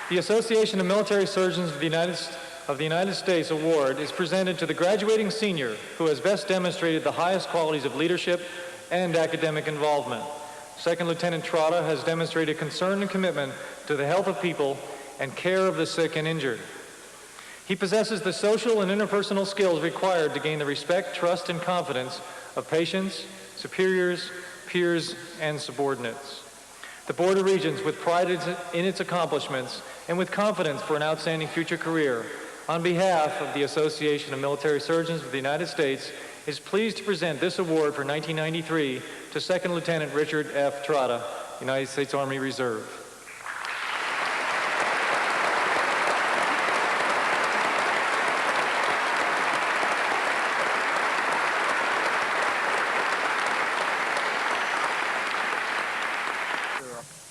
The Association of Military Surgeons of the United States Award is presented to the graduating senior who has best demonstrated the highest qualities of leadership and academic involvement. Second Lieutenant Trotta has demonstrated concern and commitment to the health of people and care of the sick and injured. He possesses the social and interpersonal skills required to gain the respect, trust, and confidence of patients, superiors, peers, and subordinates. The Board of Regents, with pride in its accomplishments and with confidence for an outstanding future career, on behalf of the Association of Military Surgeons of the United States, is pleased to present this award for 1993 to Second Lieutenant Richard F. Trotta, United States Army Reserve.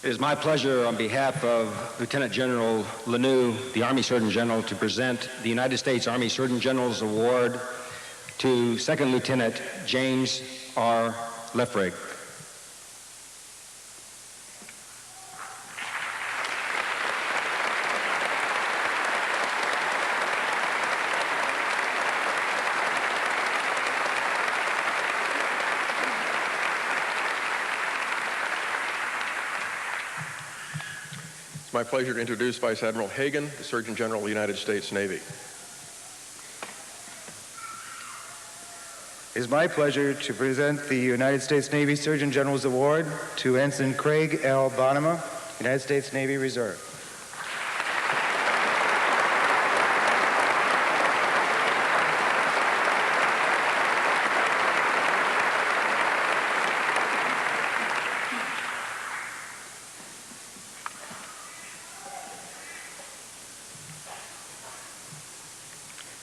It is my pleasure on behalf of Lieutenant General Lanou, the Army Surgeon General, to present the United States Army Surgeon General's Award to Second Lieutenant James R. Lefrig. It's my pleasure to introduce Vice Admiral Hagan, the Surgeon General of the United States Navy. It is my pleasure to present the United States Navy Surgeon General's Award to Ensign Craig L. Bonema, United States Navy Reserve.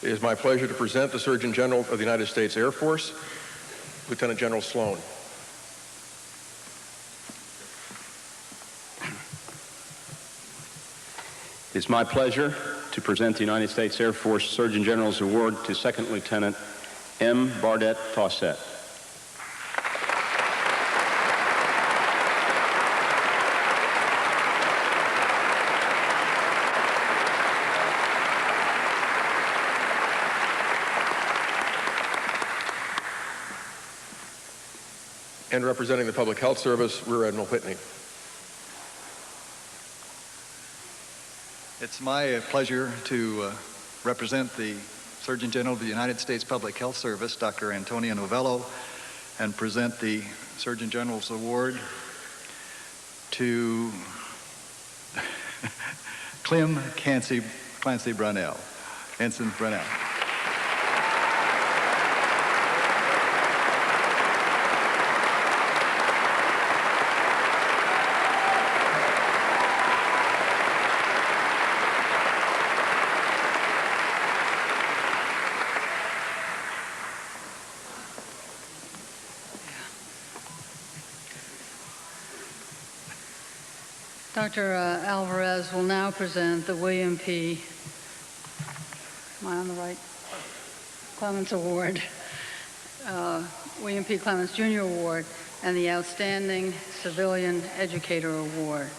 It is my pleasure to present the Surgeon General of the United States Air Force, Lieutenant General Sloan. It's my pleasure to present the United States Air Force Surgeon General's Award to Second Lieutenant M. Bardette Fawcett. And representing the Public Health Service, Rear Admiral Whitney. It's my pleasure to represent the Surgeon General of the United States Public Health Service, Dr. Antonio Novello, and present the Surgeon General's Award to Clem Clancy Brunell, Ensign Brunell. Dr. Alvarez will now present the William P. Am I on the right? Clements Award, William P. Clements Jr. Award, and the Outstanding Civilian Educator Award.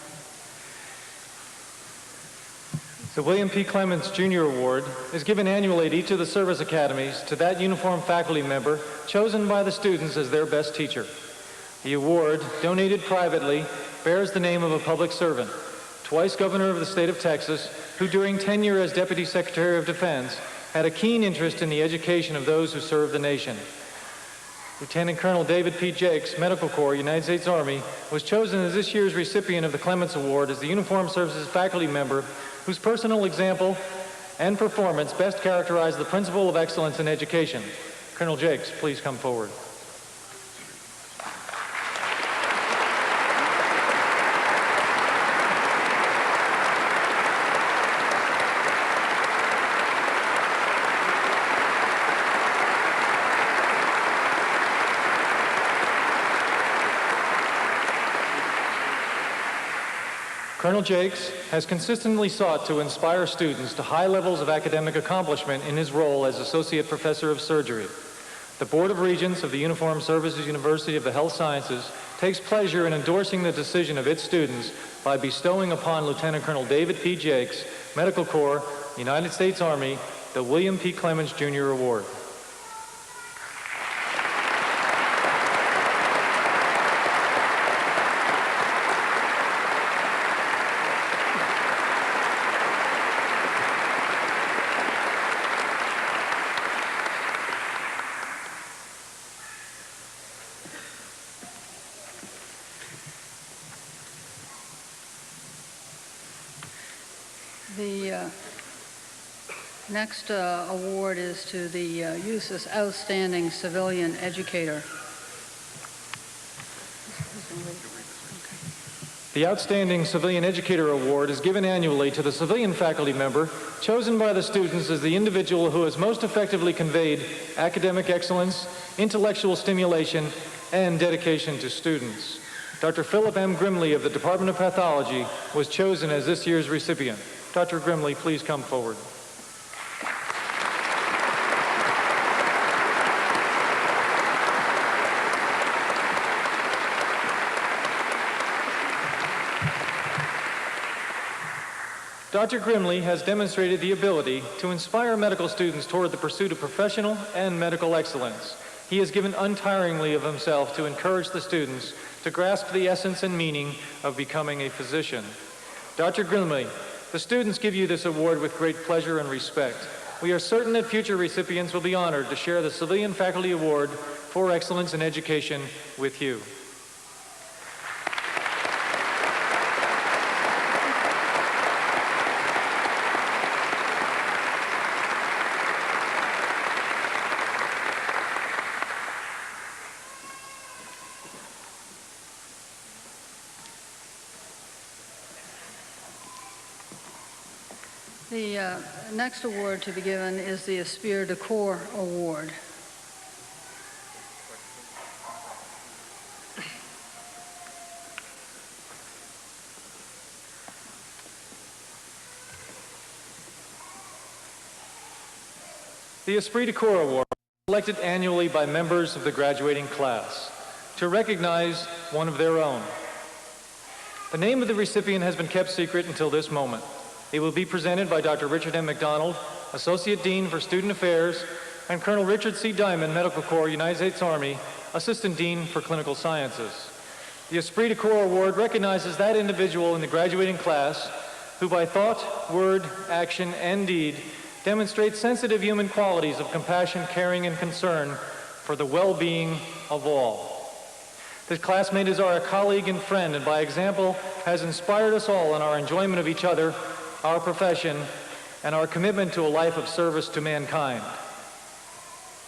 The William P. Clements Jr. Award is given annually at each of the service academies to that uniformed faculty member chosen by the students as their best teacher. The award, donated privately, bears the name of a public servant, twice governor of the state of Texas, who during tenure as Deputy Secretary of Defense had a keen interest in the education of those who serve the nation. Lieutenant Colonel David P. Jakes, Medical Corps, United States Army, was chosen as this year's recipient of the Clements Award as the Uniformed Services faculty member whose personal example and performance best characterize the principle of excellence in education. Colonel Jakes, please come forward. Colonel Jakes has consistently sought to inspire students to high levels of academic accomplishment in his role as Associate Professor of Surgery. The Board of Regents of the Uniformed Services University of the Health Sciences takes pleasure in endorsing the decision of its students by bestowing upon Lieutenant Colonel David P. Jakes, Medical Corps, United States Army, the William P. Clements Jr. Award. The next award is to the USU's Outstanding Civilian Educator. The Outstanding Civilian Educator Award is given annually to the civilian faculty member chosen by the students as the individual who has most effectively conveyed academic excellence, intellectual stimulation, and dedication to students. Dr. Philip M. Grimley of the Department of Pathology was chosen as this year's recipient. Dr. Grimley, please come forward. Dr. Grimley has demonstrated the ability to inspire medical students toward the pursuit of professional and medical excellence. He has given untiringly of himself to encourage the students to grasp the essence and meaning of becoming a physician. Dr. Grimley, the students give you this award with great pleasure and respect. We are certain that future recipients will be honored to share the Civilian Faculty Award for Excellence in Education with you. The next award to be given is the Esprit de Corps Award. The Esprit de Corps Award is selected annually by members of the graduating class to recognize one of their own. The name of the recipient has been kept secret until this moment. It will be presented by Dr. Richard M. McDonald, Associate Dean for Student Affairs, and Colonel Richard C. Diamond, Medical Corps, United States Army, Assistant Dean for Clinical Sciences. The Esprit de Corps Award recognizes that individual in the graduating class who by thought, word, action, and deed demonstrates sensitive human qualities of compassion, caring, and concern for the well-being of all. This classmate is our colleague and friend, and by example has inspired us all in our enjoyment of each other, our profession, and our commitment to a life of service to mankind.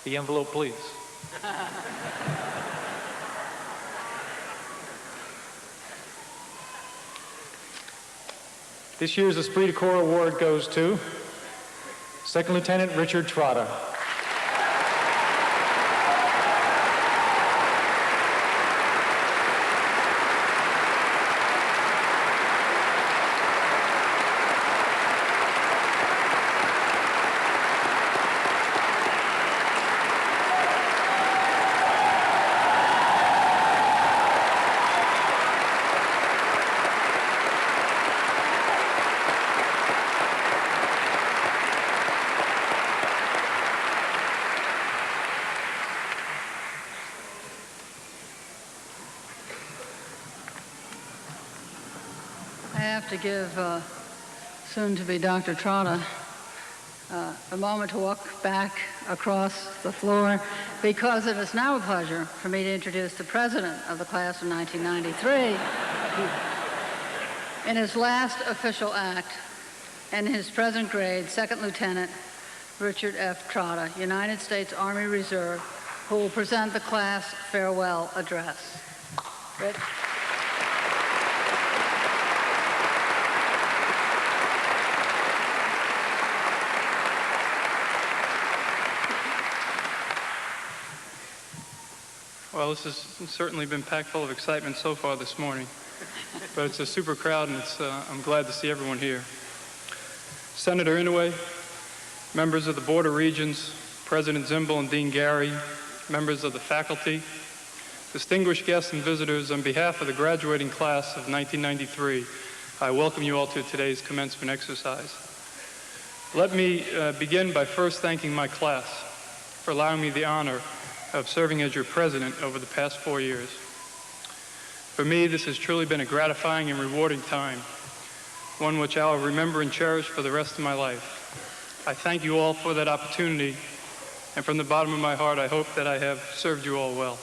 The envelope, please. This year's Esprit de Corps Award goes to Second Lieutenant Richard Trotta. To give soon-to-be Dr. Trotta a moment to walk back across the floor, because it is now a pleasure for me to introduce the president of the class of 1993. In his last official act, and his present grade, Second Lieutenant Richard F. Trotta, United States Army Reserve, who will present the class farewell address. Rich? Well, this has certainly been packed full of excitement so far this morning, but it's a super crowd, and I'm glad to see everyone here. Senator Inouye, members of the Board of Regents, President Zimble and Dean Gary, members of the faculty, distinguished guests and visitors, on behalf of the graduating class of 1993, I welcome you all to today's commencement exercise. Let me begin by first thanking my class for allowing me the honor of serving as your president over the past 4 years. For me, this has truly been a gratifying and rewarding time, one which I will remember and cherish for the rest of my life. I thank you all for that opportunity, and from the bottom of my heart, I hope that I have served you all well.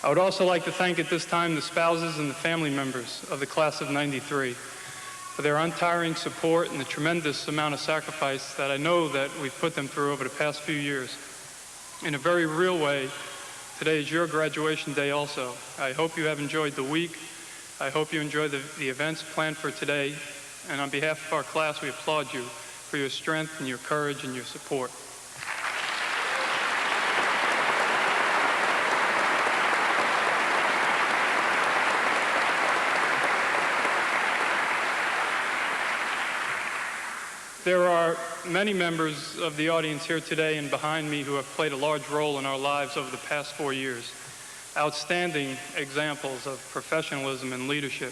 I would also like to thank at this time the spouses and the family members of the class of '93 for their untiring support and the tremendous amount of sacrifice that I know that we've put them through over the past few years. In a very real way, today is your graduation day also. I hope you have enjoyed the week. I hope you enjoy the events planned for today. And on behalf of our class, we applaud you for your strength and your courage and your support. There are many members of the audience here today and behind me who have played a large role in our lives over the past 4 years. Outstanding examples of professionalism and leadership.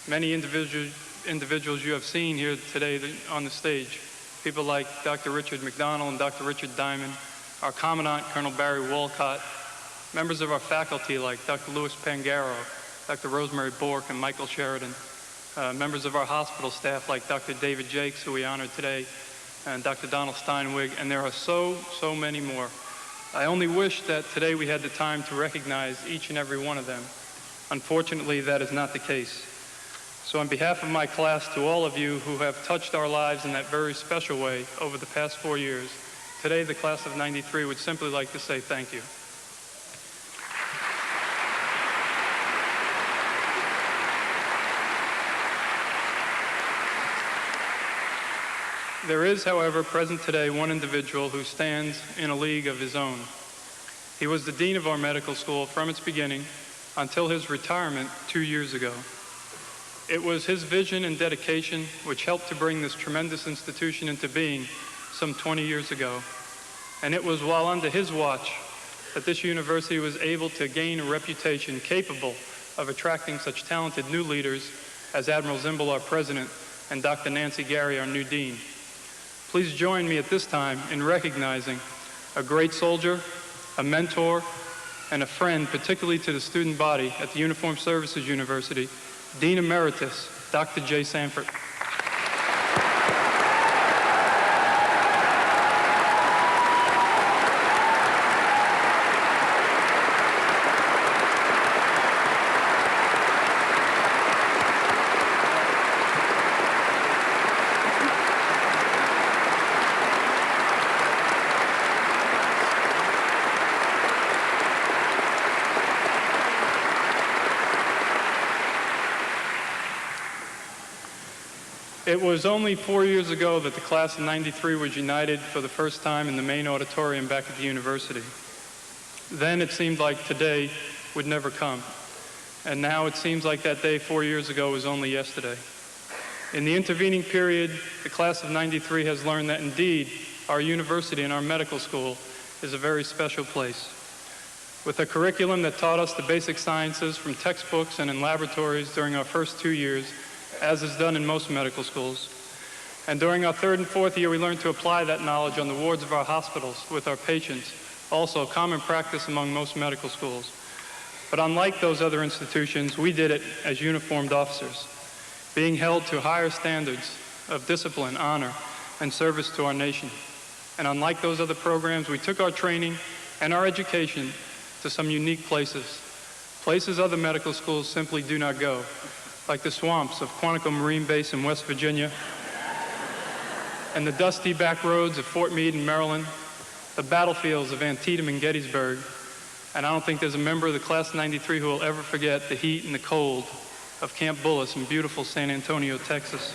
Many individuals you have seen here today on the stage. People like Dr. Richard McDonald and Dr. Richard Diamond, our Commandant, Colonel Barry Walcott, members of our faculty like Dr. Louis Pangaro, Dr. Rosemary Bork, and Michael Sheridan. Members of our hospital staff like Dr. David Jakes, who we honored today, and Dr. Donald Steinwig, and there are so many more. I only wish that today we had the time to recognize each and every one of them. Unfortunately, that is not the case. So on behalf of my class, to all of you who have touched our lives in that very special way over the past 4 years, today the class of '93 would simply like to say thank you. There is, however, present today one individual who stands in a league of his own. He was the dean of our medical school from its beginning until his retirement 2 years ago. It was his vision and dedication which helped to bring this tremendous institution into being some 20 years ago. And it was while under his watch that this university was able to gain a reputation capable of attracting such talented new leaders as Admiral Zimble, our president, and Dr. Nancy Gary, our new dean. Please join me at this time in recognizing a great soldier, a mentor, and a friend, particularly to the student body at the Uniformed Services University, Dean Emeritus, Dr. Jay Sanford. It was only 4 years ago that the class of '93 was united for the first time in the main auditorium back at the university. Then it seemed like today would never come. And now it seems like that day 4 years ago was only yesterday. In the intervening period, the class of '93 has learned that indeed our university and our medical school is a very special place. With a curriculum that taught us the basic sciences from textbooks and in laboratories during our first 2 years, as is done in most medical schools. And during our third and fourth year, we learned to apply that knowledge on the wards of our hospitals with our patients, also common practice among most medical schools. But unlike those other institutions, we did it as uniformed officers, being held to higher standards of discipline, honor, and service to our nation. And unlike those other programs, we took our training and our education to some unique places, places other medical schools simply do not go, like the swamps of Quantico Marine Base in West Virginia, and the dusty back roads of Fort Meade in Maryland, the battlefields of Antietam and Gettysburg, and I don't think there's a member of the class of '93 who will ever forget the heat and the cold of Camp Bullis in beautiful San Antonio, Texas.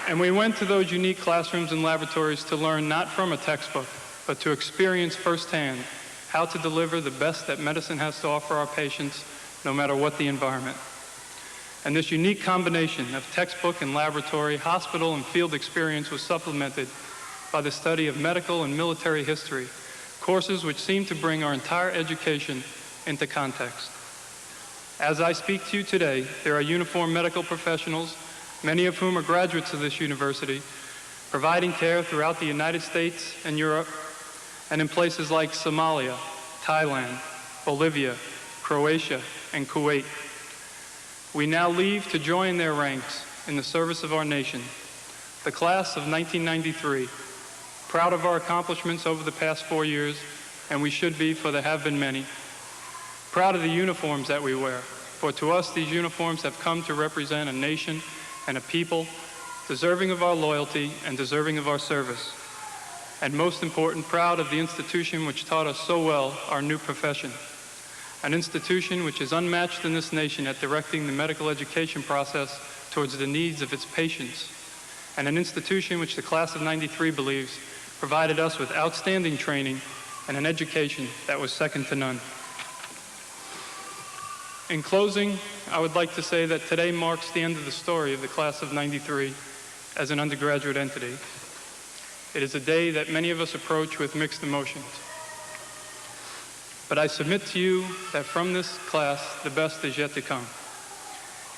And we went to those unique classrooms and laboratories to learn not from a textbook, but to experience firsthand how to deliver the best that medicine has to offer our patients, no matter what the environment. And this unique combination of textbook and laboratory, hospital and field experience was supplemented by the study of medical and military history, courses which seem to bring our entire education into context. As I speak to you today, there are uniformed medical professionals, many of whom are graduates of this university, providing care throughout the United States and Europe, and in places like Somalia, Thailand, Bolivia, Croatia, and Kuwait. We now leave to join their ranks in the service of our nation. The class of 1993, proud of our accomplishments over the past 4 years, and we should be, for there have been many. Proud of the uniforms that we wear, for to us these uniforms have come to represent a nation and a people deserving of our loyalty and deserving of our service. And most important, proud of the institution which taught us so well our new profession. An institution which is unmatched in this nation at directing the medical education process towards the needs of its patients. And an institution which the class of '93 believes provided us with outstanding training and an education that was second to none. In closing, I would like to say that today marks the end of the story of the class of '93 as an undergraduate entity. It is a day that many of us approach with mixed emotions. But I submit to you that from this class, the best is yet to come.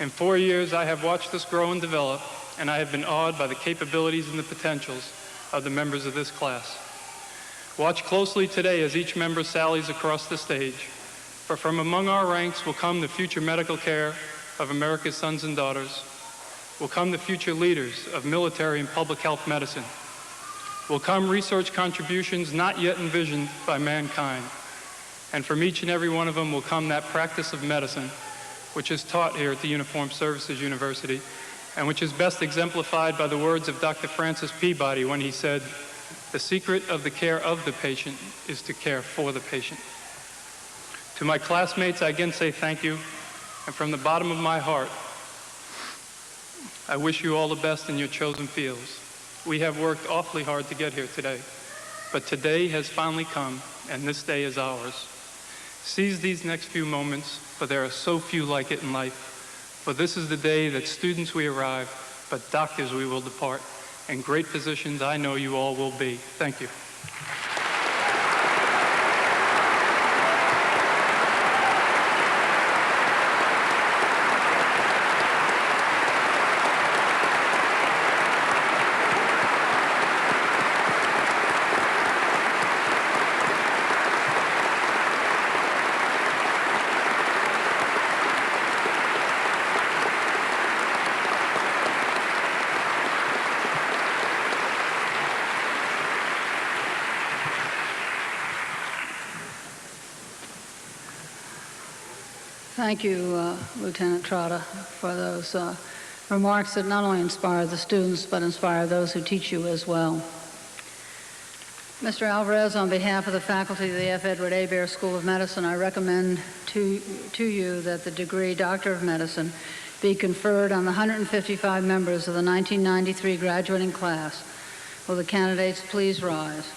In 4 years, I have watched us grow and develop, and I have been awed by the capabilities and the potentials of the members of this class. Watch closely today as each member sallies across the stage, for from among our ranks will come the future medical care of America's sons and daughters, will come the future leaders of military and public health medicine, will come research contributions not yet envisioned by mankind. And from each and every one of them will come that practice of medicine, which is taught here at the Uniformed Services University, and which is best exemplified by the words of Dr. Francis Peabody when he said, "The secret of the care of the patient is to care for the patient." To my classmates, I again say thank you, and from the bottom of my heart, I wish you all the best in your chosen fields. We have worked awfully hard to get here today, but today has finally come, and this day is ours. Seize these next few moments, for there are so few like it in life. For this is the day that students we arrive, but doctors we will depart, and great physicians I know you all will be. Thank you. Thank you, Lieutenant Trotta, for those remarks that not only inspire the students, but inspire those who teach you as well. Mr. Alvarez, on behalf of the faculty of the F. Edward Hebert School of Medicine, I recommend to you that the degree Doctor of Medicine be conferred on the 155 members of the 1993 graduating class. Will the candidates please rise?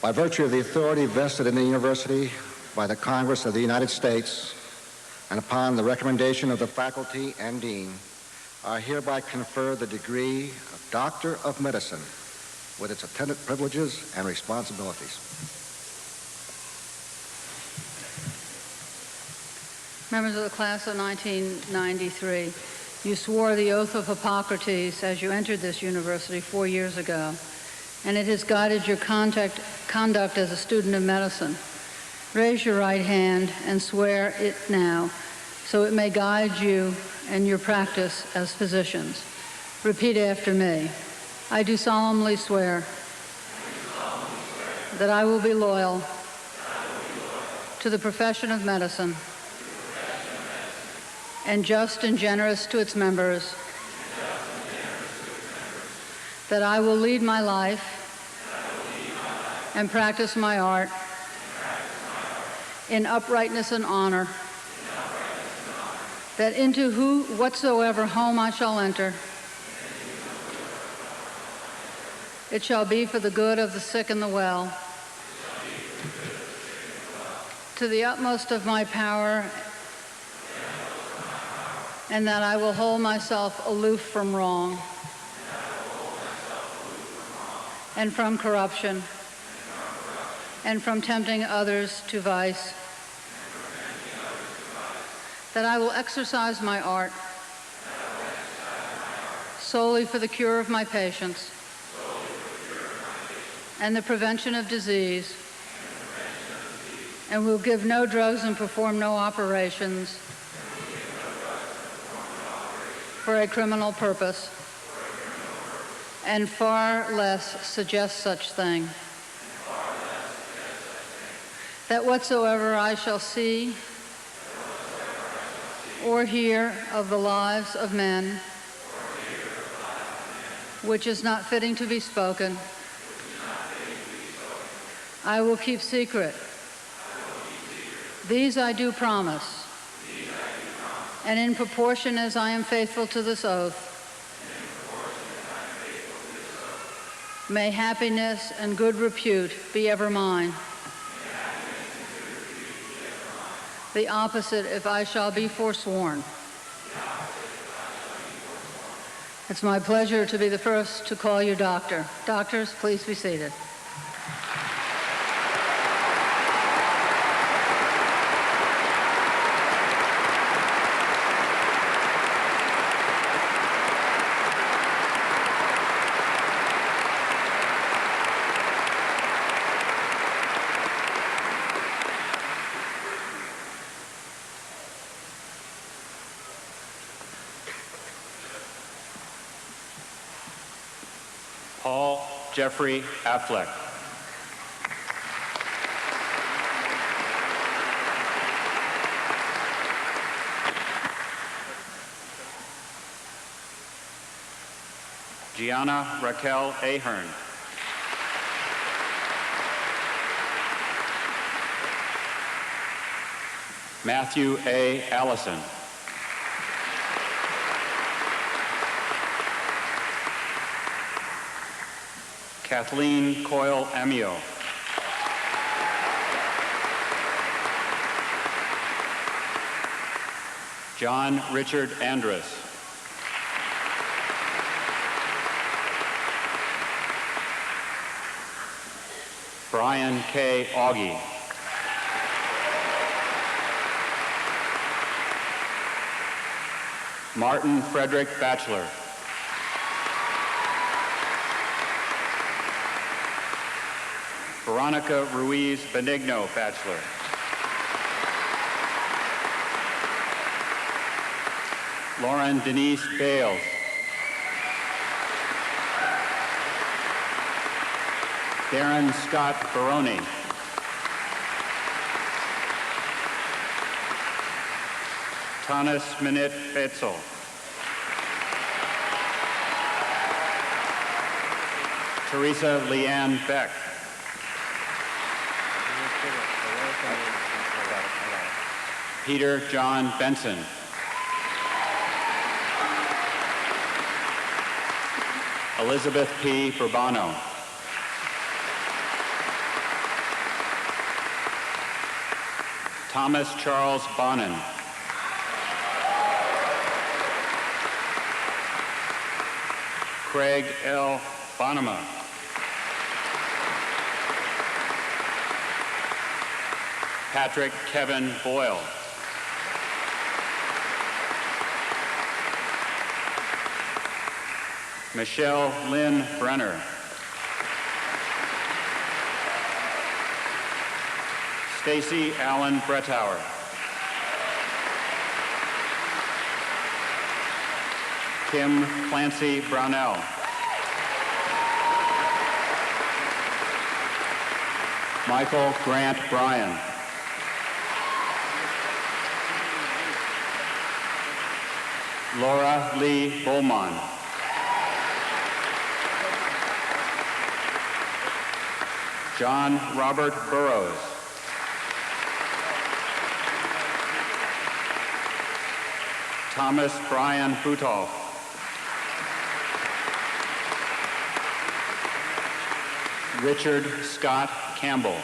By virtue of the authority vested in the university by the Congress of the United States, and upon the recommendation of the faculty and dean, I hereby confer the degree of Doctor of Medicine with its attendant privileges and responsibilities. Members of the class of 1993, you swore the oath of Hippocrates as you entered this university 4 years ago, and it has guided your conduct as a student of medicine. Raise your right hand and swear it now, so it may guide you in your practice as physicians. Repeat after me. I do solemnly swear that I will be loyal to the profession of medicine and just and generous to its members, that I will lead my life and practice my art in uprightness and honor, that into whatsoever home I shall enter, it shall be for the good of the sick and the well, to the utmost of my power, and that I will hold myself aloof from wrong and from corruption and from tempting others to vice, that I will exercise my art solely for the cure of my patients and the prevention of disease, and will give no drugs and perform no operations for a criminal purpose, and far less suggest such thing. That whatsoever I shall see or hear of the lives of men, which is not fitting to be spoken, I will keep secret. These I do promise, and in proportion as I am faithful to this oath, may happiness and good repute be ever mine. The opposite if I shall be forsworn. It's my pleasure to be the first to call you doctor. Doctors, please be seated. Paul Jeffrey Affleck. Gianna Raquel Ahern. Matthew A. Allison. Kathleen Coyle Amio. John Richard Andrus. Brian K. Augie. Martin Frederick Batchelor. Veronica Ruiz Benigno Batchelor. Lauren Denise Bales. Darren Scott Baroni. Tanis Minit Betzel. Teresa Leanne Beck. Peter John Benson. Elizabeth P. Burbano. Thomas Charles Bonin. Craig L. Bonema. Patrick Kevin Boyle. Michelle Lynn Brenner. Stacy Allen Brettauer. Kim Clancy Brownell. Michael Grant Bryan. Laura Lee Bowman. John Robert Burrows. Thomas Brian Butolf. Richard Scott Campbell.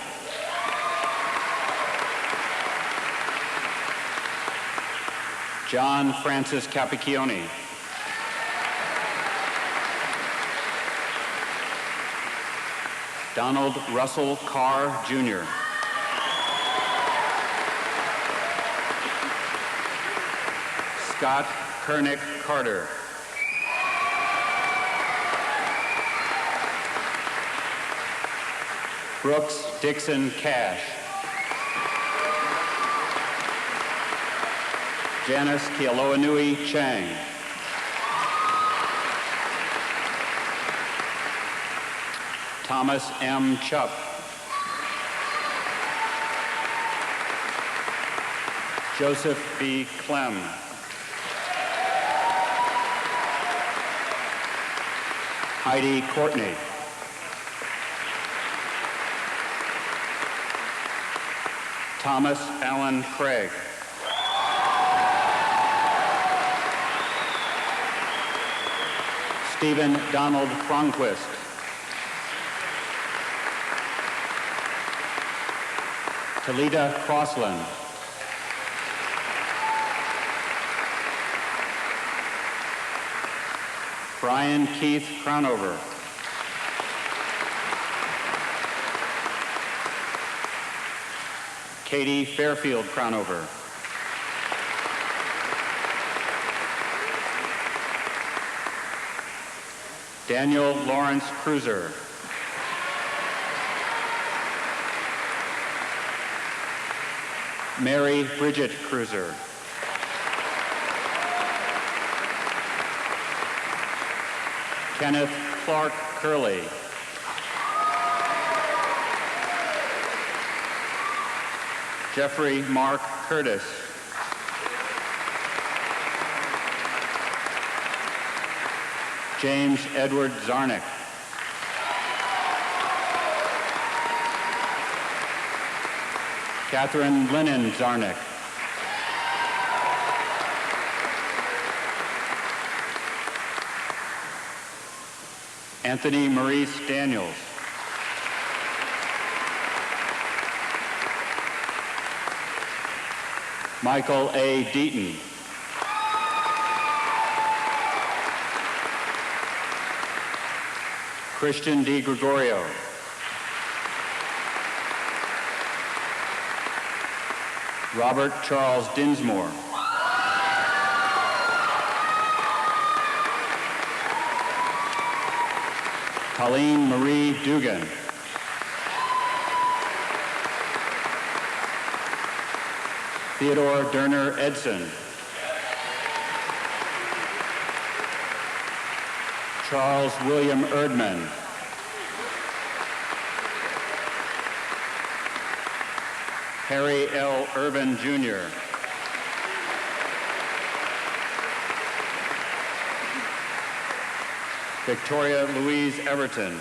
John Francis Capicchione. Donald Russell Carr, Jr. Scott Kernick Carter. Brooks Dixon Cash. Janice Kealoanui Chang. Thomas M. Chupp. Joseph B. Clem. Heidi Courtney. Thomas Allen Craig. Stephen Donald Cronquist. Talita Crossland. Brian Keith Crownover. Katie Fairfield Crownover. Daniel Lawrence Cruiser. Mary Bridget Cruiser. Kenneth Clark Curley. Jeffrey Mark Curtis. James Edward Zarnick. Catherine Lennon Zarnick. Anthony Maurice Daniels. Michael A. Deaton. Christian D. Gregorio. Robert Charles Dinsmore. Colleen Marie Dugan. Theodore Derner Edson. Charles William Erdman. Harry L. Irvin, Jr. Victoria Louise Everton.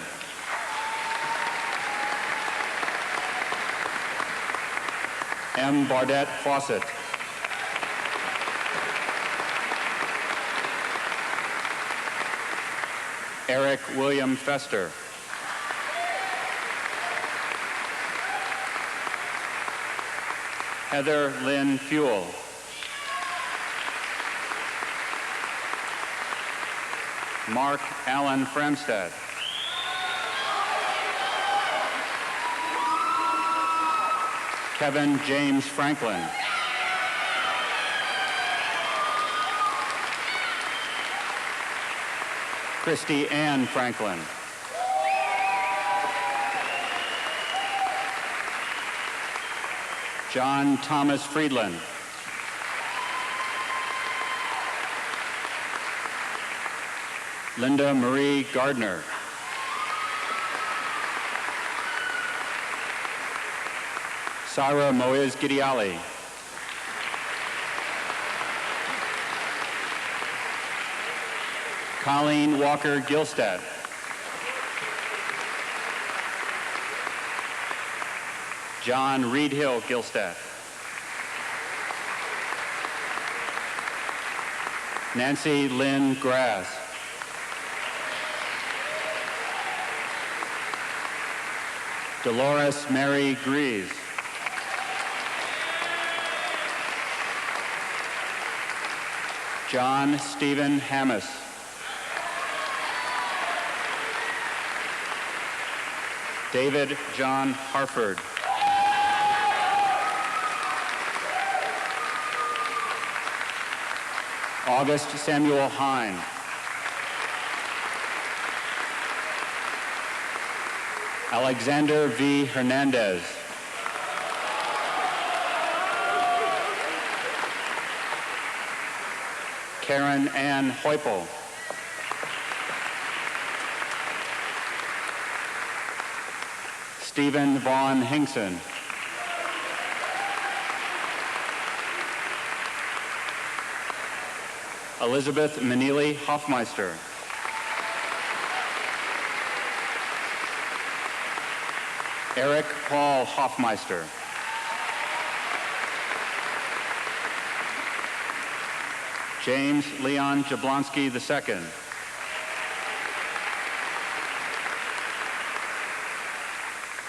M. Bardette Fawcett. Eric William Fester. Heather Lynn Fuel. Mark Allen Fremstad. Kevin James Franklin. Christy Ann Franklin. John Thomas Friedland. Linda Marie Gardner. Sarah Moiz Gidiali. Colleen Walker Gilstad. John Reed Hill Gilstad. Nancy Lynn Grass. Dolores Mary Greaves. John Stephen Hammis. David John Harford. August Samuel Hine. Alexander V. Hernandez. Karen Ann Heupel. Stephen Vaughn Hinkson. Elizabeth Manili Hoffmeister. Eric Paul Hoffmeister. James Leon Jablonski II.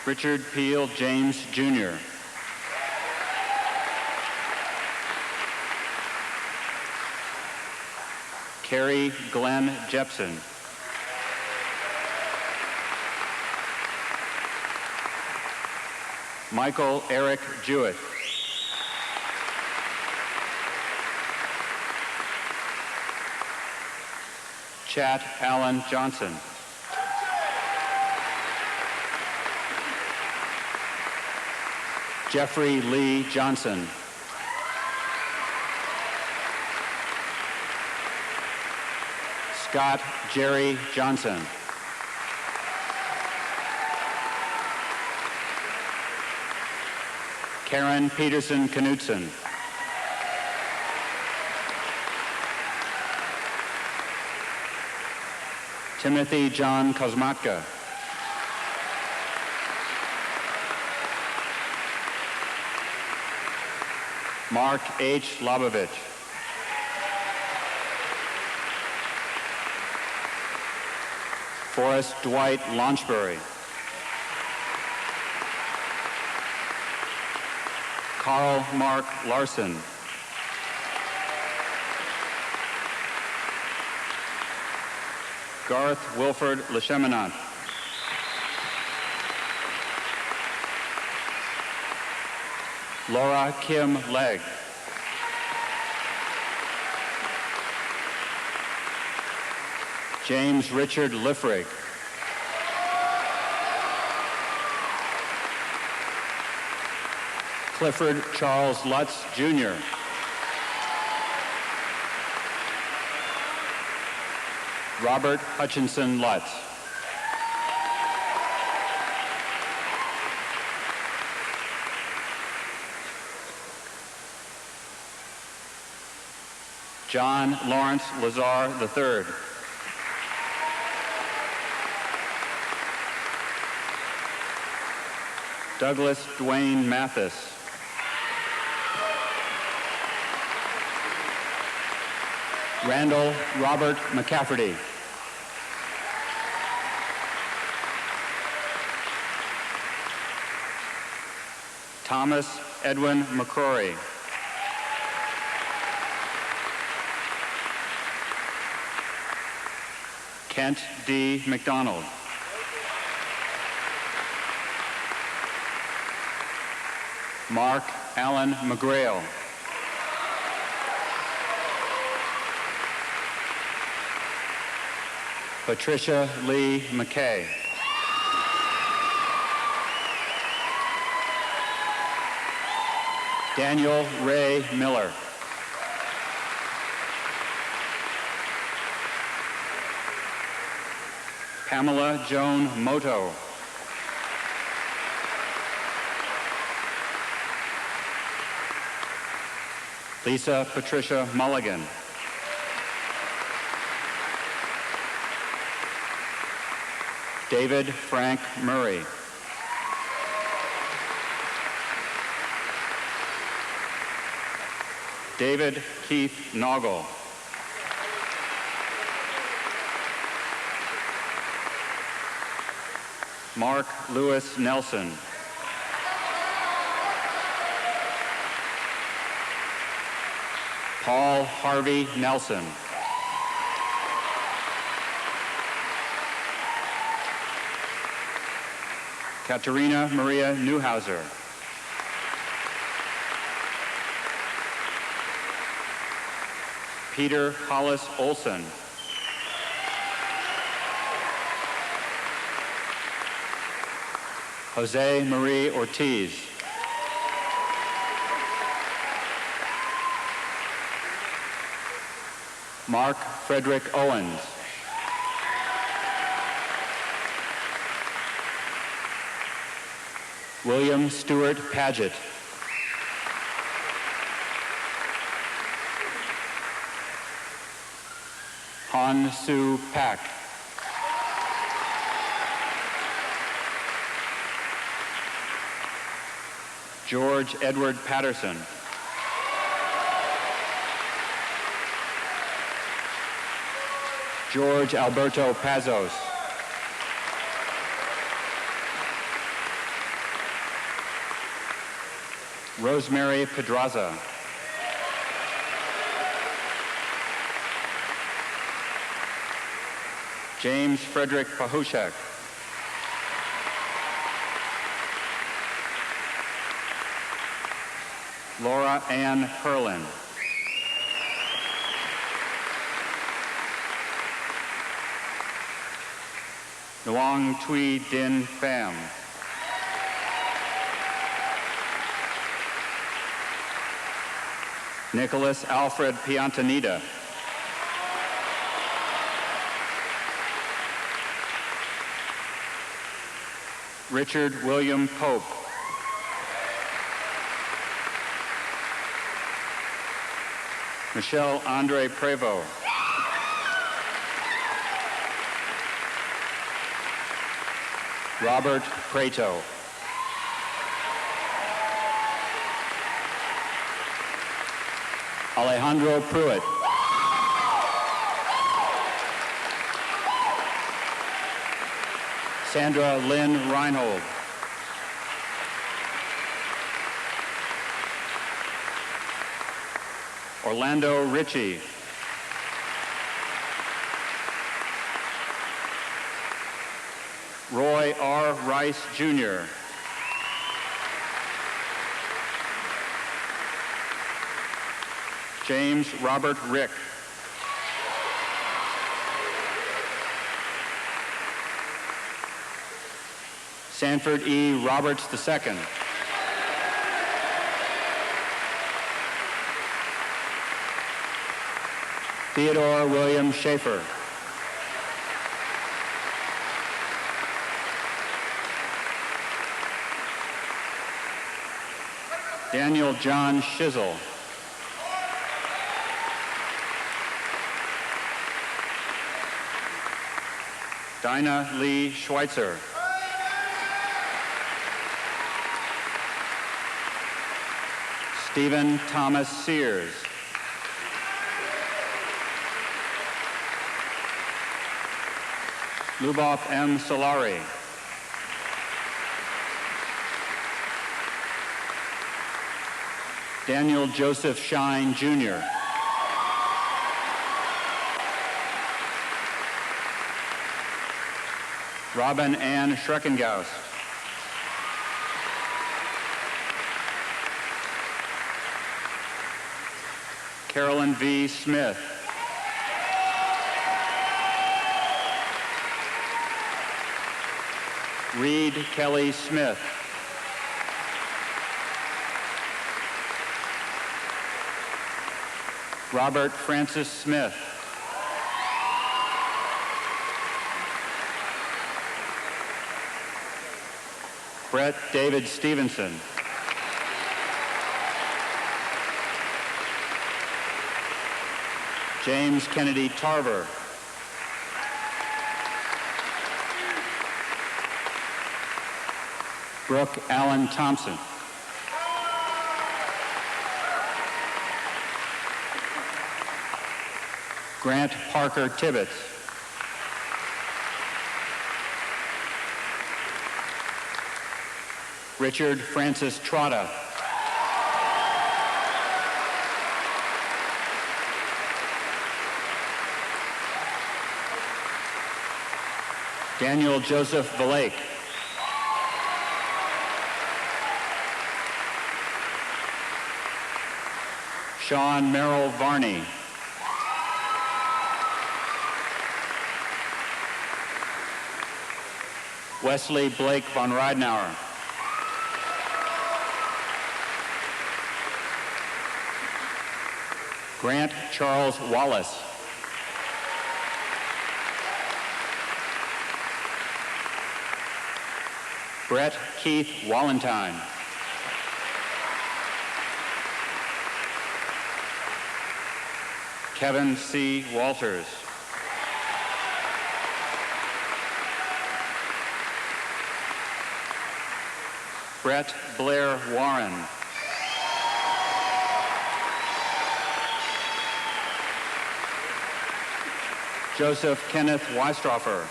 Richard Peel James Jr. Carrie Glenn Jepson. Michael Eric Jewett. Chat Allen Johnson. Jeffrey Lee Johnson. Scott Jerry Johnson. Karen Peterson Knutson. Timothy John Kosmatka. Mark H. Labovich. Forrest Dwight Launchbury. Carl Mark Larson. Garth Wilford Lecheminant. Laura Kim Legg. James Richard Liffrig. Clifford Charles Lutz, Jr. Robert Hutchinson Lutz. John Lawrence Lazar III. Douglas Dwayne Mathis. Randall Robert McCafferty. Thomas Edwin McCrory. Kent D. McDonald. Mark Allen McGrail. Patricia Lee McKay. Daniel Ray Miller. Pamela Joan Moto. Lisa Patricia Mulligan. David Frank Murray. David Keith Noggle. Mark Lewis Nelson. Paul Harvey Nelson. Katerina Maria Newhauser. Peter Hollis Olson. Jose Marie Ortiz. Mark Frederick Owens. William Stewart Paget. Han Soo Pak. George Edward Patterson. George Alberto Pazos. Rosemary Pedraza. James Frederick Pahushek. Laura Ann Perlin. Nguyen Thuy Din Pham. Nicholas Alfred Piantanida. Richard William Pope. Michelle Andre Prevost. Robert Prato. Alejandro Pruitt. Sandra Lynn Reinhold. Orlando Ritchie. Roy R. Rice, Jr. James Robert Rick. Sanford E. Roberts II. Theodore William Schaefer. Daniel John Shizzle. Dinah Lee Schweitzer. Stephen Thomas Sears. Lubov M. Solari. Daniel Joseph Shine, Jr. Robin Ann Schreckengaust. Carolyn V. Smith. Reed Kelly Smith. Robert Francis Smith. Brett David Stevenson. James Kennedy Tarver. Brooke Allen Thompson. Grant Parker Tibbetts. Richard Francis Trotta. Daniel Joseph Valake. Sean Merrill Varney. Wesley Blake von Ridenauer. Grant Charles Wallace. Brett Keith Wallentine. Kevin C. Walters. Brett Blair Warren. Joseph Kenneth Weistroffer.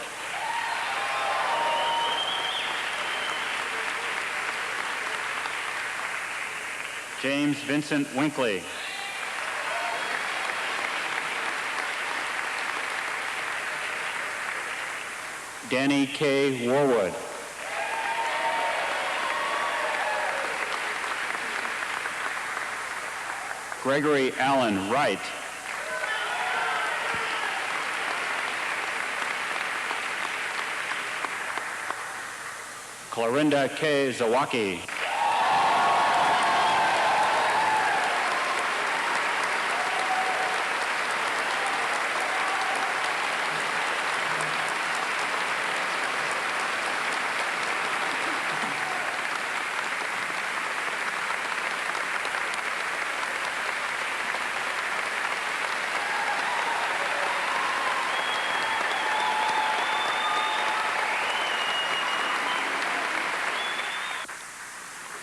James Vincent Winkley. Danny K. Warwood. Gregory Allen Wright. Clorinda K. Zawaki.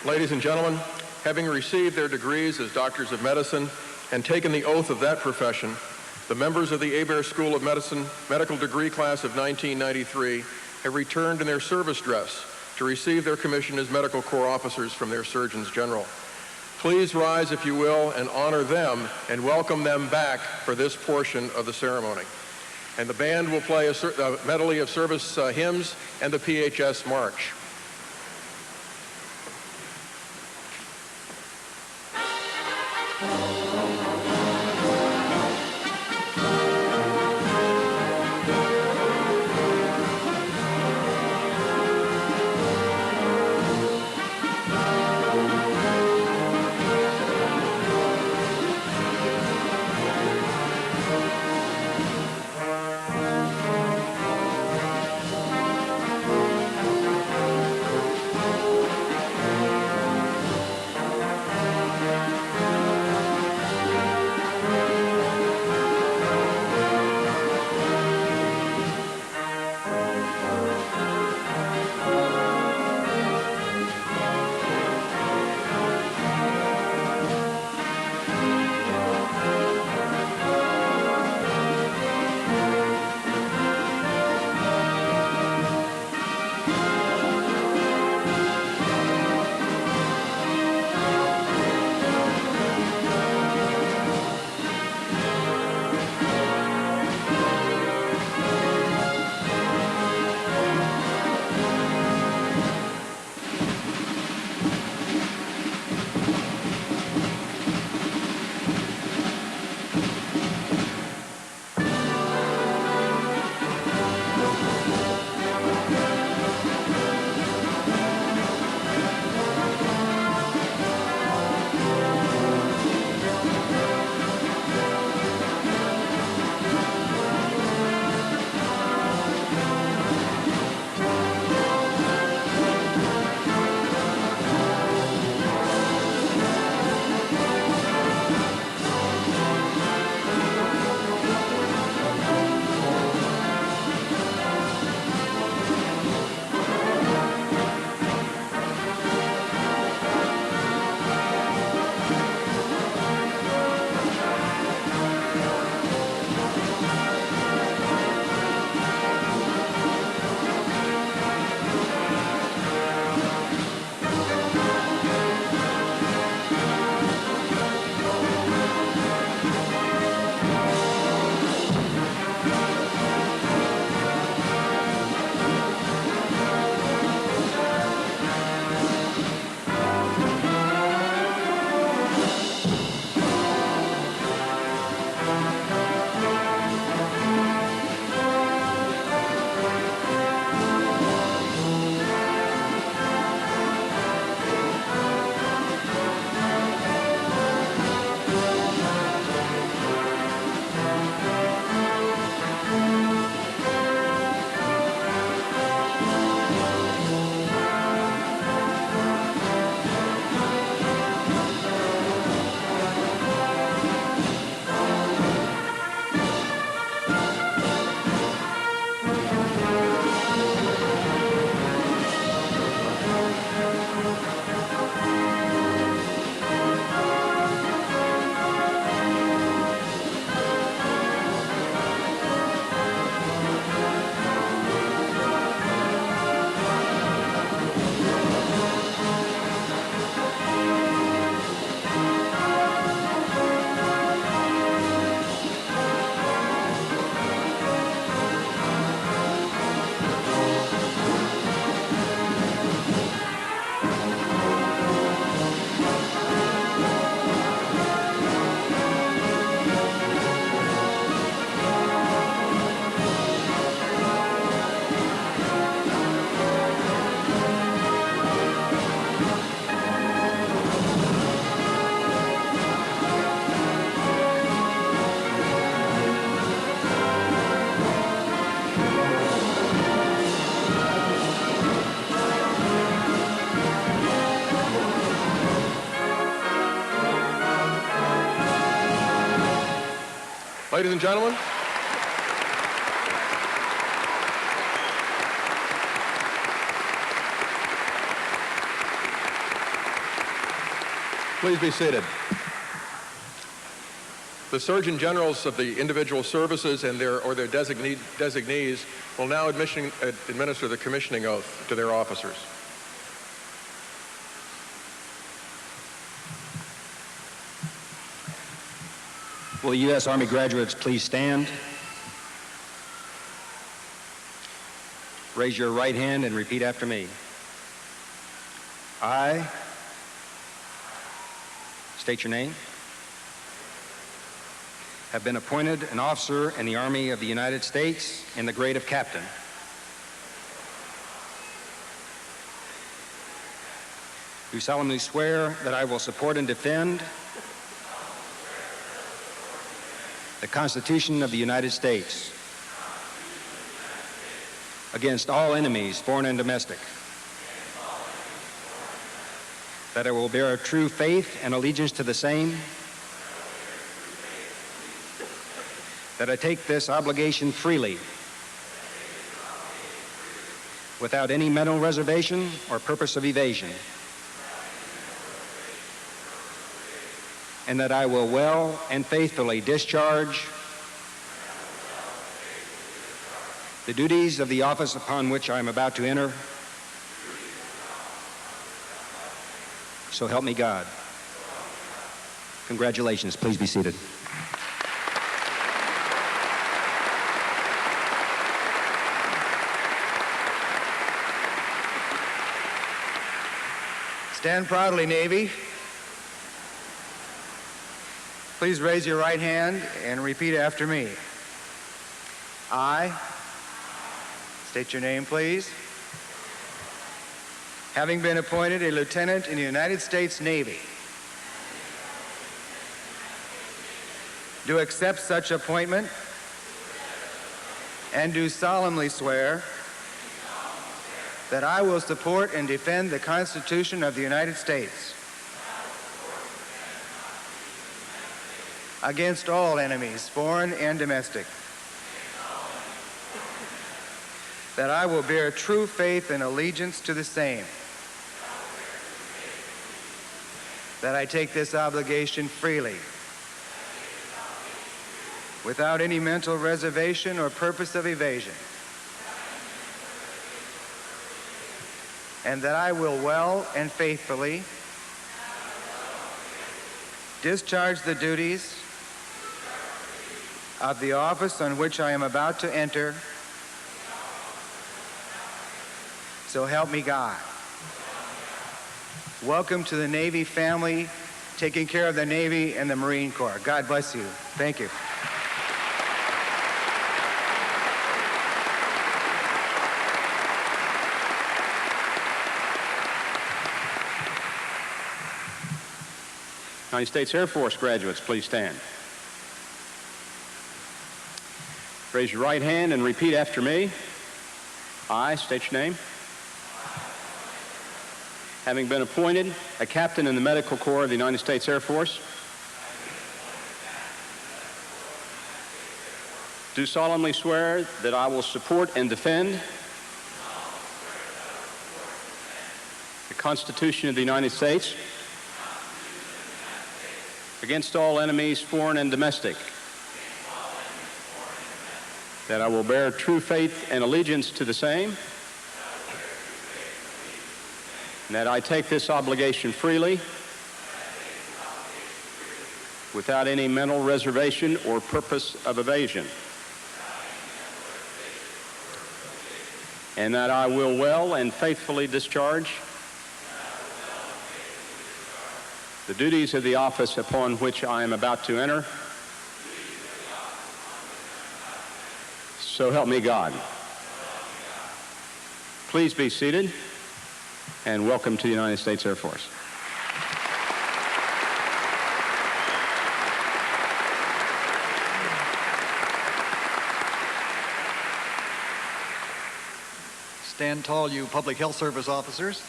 Ladies and gentlemen, having received their degrees as doctors of medicine and taken the oath of that profession, the members of the Hebert School of Medicine medical degree class of 1993 have returned in their service dress to receive their commission as Medical Corps officers from their Surgeons General. Please rise, if you will, and honor them and welcome them back for this portion of the ceremony. And the band will play a medley of service hymns and the PHS March. Ladies and gentlemen, please be seated. The Surgeon Generals of the individual services and their designees will now administer the commissioning oath to their officers. Will U.S. Army graduates please stand? Raise your right hand and repeat after me. I state your name. Have been appointed an officer in the Army of the United States in the grade of captain. Do solemnly swear that I will support and defend the Constitution of the United States against all enemies, foreign and domestic. That I will bear true faith and allegiance to the same. That I take this obligation freely, without any mental reservation or purpose of evasion. And that I will well and faithfully discharge the duties of the office upon which I am about to enter. So help me God. Congratulations. Please be seated. Stand proudly, Navy. Please raise your right hand and repeat after me. I, state your name, please. Having been appointed a lieutenant in the United States Navy, do accept such appointment and do solemnly swear that I will support and defend the Constitution of the United States against all enemies, foreign and domestic. That I will bear true faith and allegiance to the same. That I take this obligation freely, without any mental reservation or purpose of evasion. And that I will well and faithfully discharge the duties of the office on which I am about to enter. So help me God. Welcome to the Navy family, taking care of the Navy and the Marine Corps. God bless you. Thank you. United States Air Force graduates, please stand. Raise your right hand and repeat after me. I state your name. Having been appointed a captain in the Medical Corps of the United States Air Force, do solemnly swear that I will support and defend the Constitution of the United States against all enemies, foreign and domestic. That I will bear true faith and allegiance to the same. And that I take this obligation freely, without any mental reservation or purpose of evasion. And that I will well and faithfully discharge the duties of the office upon which I am about to enter. So help me God. Please be seated, and welcome to the United States Air Force. Stand tall, you public health service officers.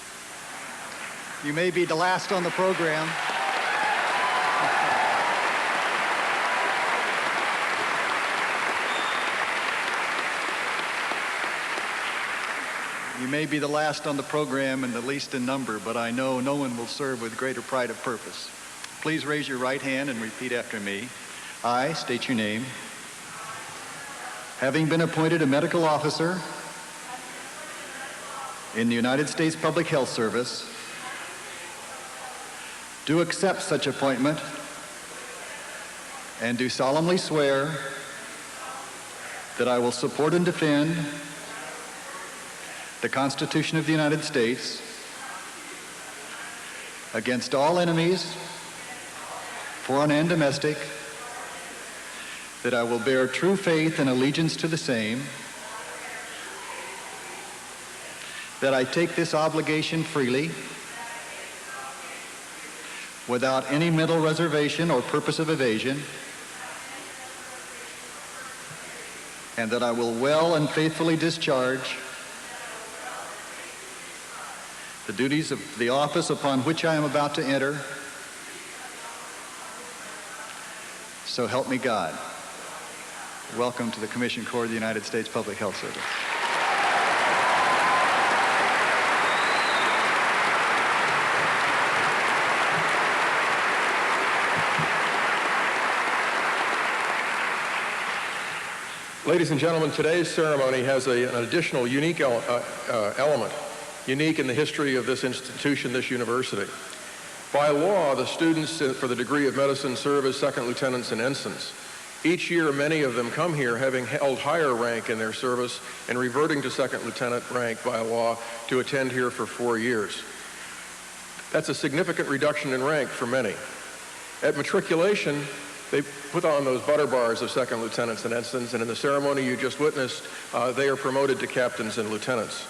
You may be the last on the program. You may be the last on the program and the least in number, but I know no one will serve with greater pride of purpose. Please raise your right hand and repeat after me. I state your name. Having been appointed a medical officer in the United States Public Health Service, do accept such appointment and do solemnly swear that I will support and defend the Constitution of the United States against all enemies, foreign and domestic, that I will bear true faith and allegiance to the same, that I take this obligation freely, without any mental reservation or purpose of evasion, and that I will well and faithfully discharge the duties of the office upon which I am about to enter. So help me God. Welcome to the Commissioned Corps of the United States Public Health Service. Ladies and gentlemen, today's ceremony has an additional unique element, unique in the history of this institution, this university. By law, the students for the degree of medicine serve as second lieutenants and ensigns. Each year, many of them come here having held higher rank in their service and reverting to second lieutenant rank by law to attend here for 4 years. That's a significant reduction in rank for many. At matriculation, they put on those butter bars of second lieutenants and ensigns, and in the ceremony you just witnessed, they are promoted to captains and lieutenants.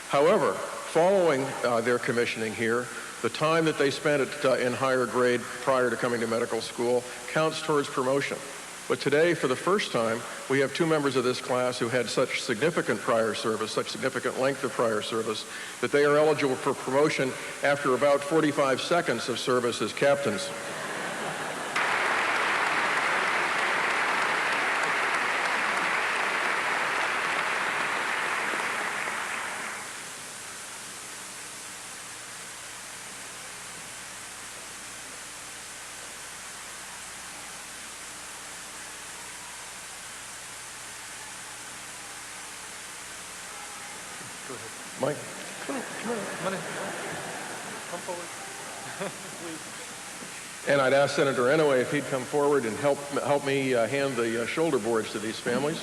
However, following their commissioning here, the time that they spent in higher grade prior to coming to medical school counts towards promotion. But today, for the first time, we have 2 members of this class who had such significant prior service, such significant length of prior service, that they are eligible for promotion after about 45 seconds of service as captains. Mike? Come on in. Come forward. Please. And I'd ask Senator Inouye if he'd come forward and help me hand the shoulder boards to these families.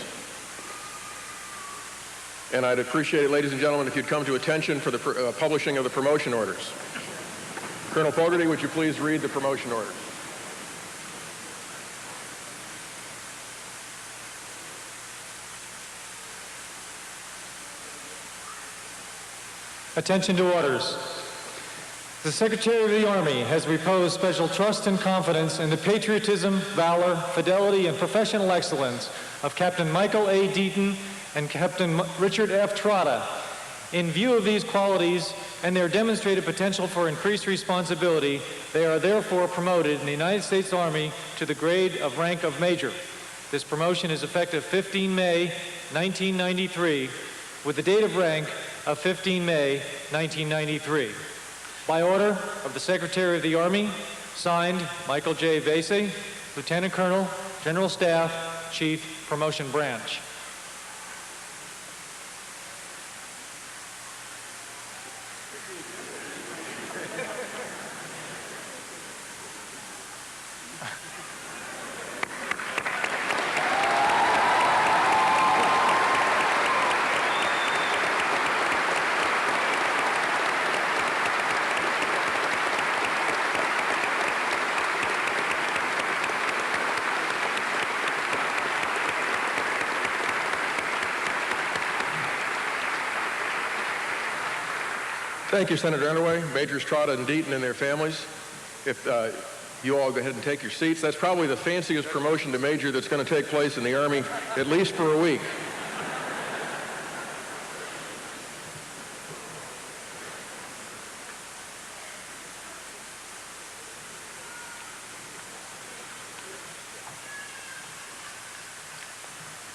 And I'd appreciate it, ladies and gentlemen, if you'd come to attention for the publishing of the promotion orders. Colonel Fogarty, would you please read the promotion orders? Attention to orders. The Secretary of the Army has reposed special trust and confidence in the patriotism, valor, fidelity, and professional excellence of Captain Michael A. Deaton and Captain Richard F. Trotta. In view of these qualities and their demonstrated potential for increased responsibility, they are therefore promoted in the United States Army to the grade of rank of Major. This promotion is effective 15 May 1993 with the date of rank of 15 May 1993. By order of the Secretary of the Army, signed Michael J. Vasey, Lieutenant Colonel, General Staff, Chief, Promotion Branch. Thank you, Senator Inouye, Majors Trotta and Deaton and their families. If you all go ahead and take your seats, that's probably the fanciest promotion to Major that's going to take place in the Army, at least for a week.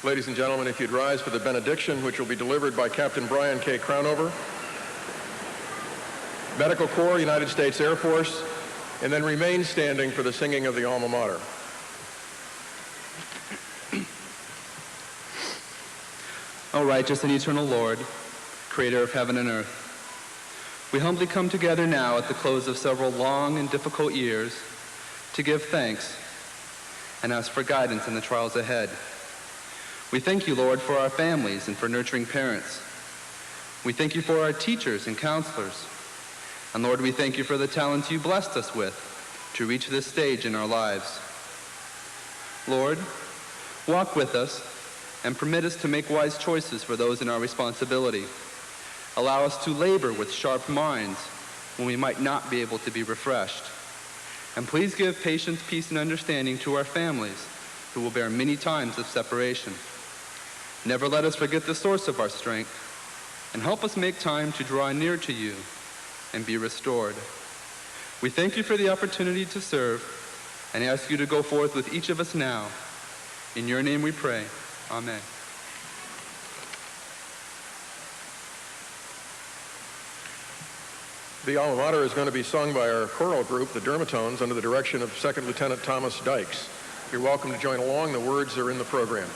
Ladies and gentlemen, if you'd rise for the benediction, which will be delivered by Captain Brian K. Crownover, Medical Corps, United States Air Force, and then remain standing for the singing of the alma mater. O righteous and eternal Lord, creator of heaven and earth, we humbly come together now at the close of several long and difficult years to give thanks and ask for guidance in the trials ahead. We thank you, Lord, for our families and for nurturing parents. We thank you for our teachers and counselors. And Lord, we thank you for the talents you blessed us with to reach this stage in our lives. Lord, walk with us and permit us to make wise choices for those in our responsibility. Allow us to labor with sharp minds when we might not be able to be refreshed. And please give patience, peace, and understanding to our families who will bear many times of separation. Never let us forget the source of our strength, and help us make time to draw near to you and be restored. We thank you for the opportunity to serve and ask you to go forth with each of us now. In your name we pray. Amen. The alma mater is going to be sung by our choral group, the Dermatones, under the direction of Second Lieutenant Thomas Dykes. You're welcome to join along. The words are in the program.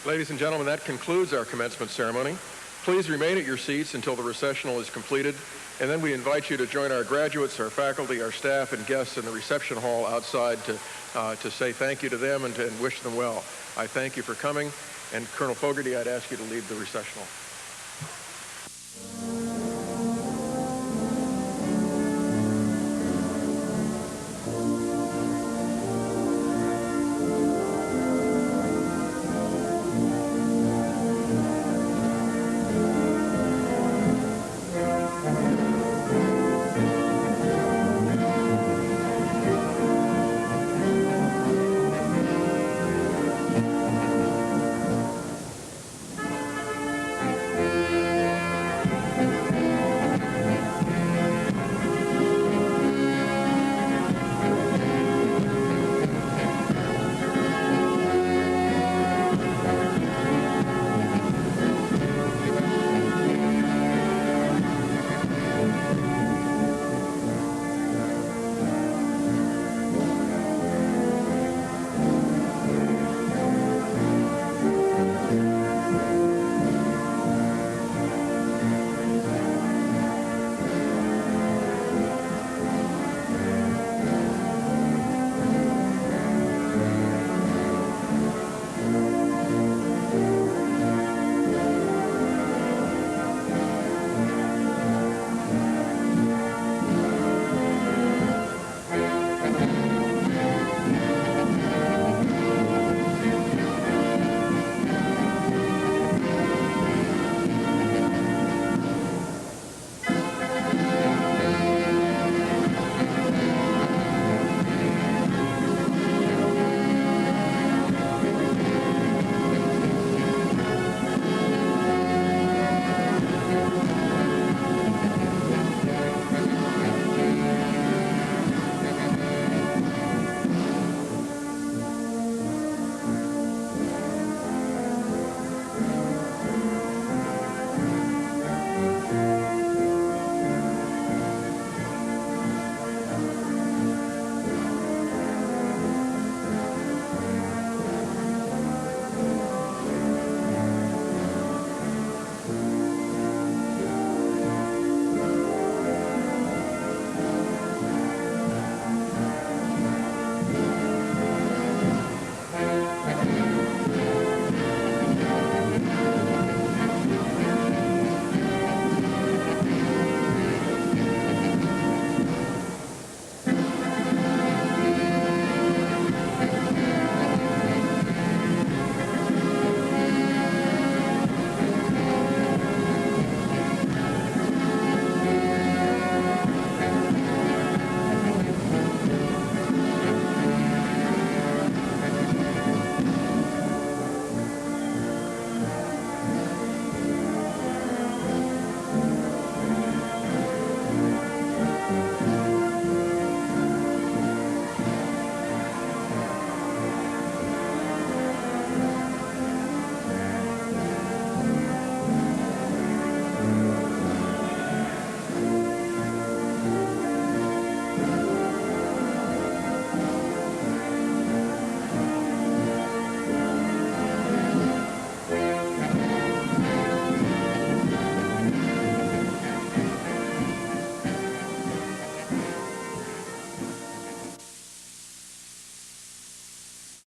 Ladies and gentlemen, that concludes our commencement ceremony. Please remain at your seats until the recessional is completed, and then we invite you to join our graduates, our faculty, our staff, and guests in the reception hall outside to say thank you to them and wish them well. I thank you for coming, and Colonel Fogarty, I'd ask you to lead the recessional.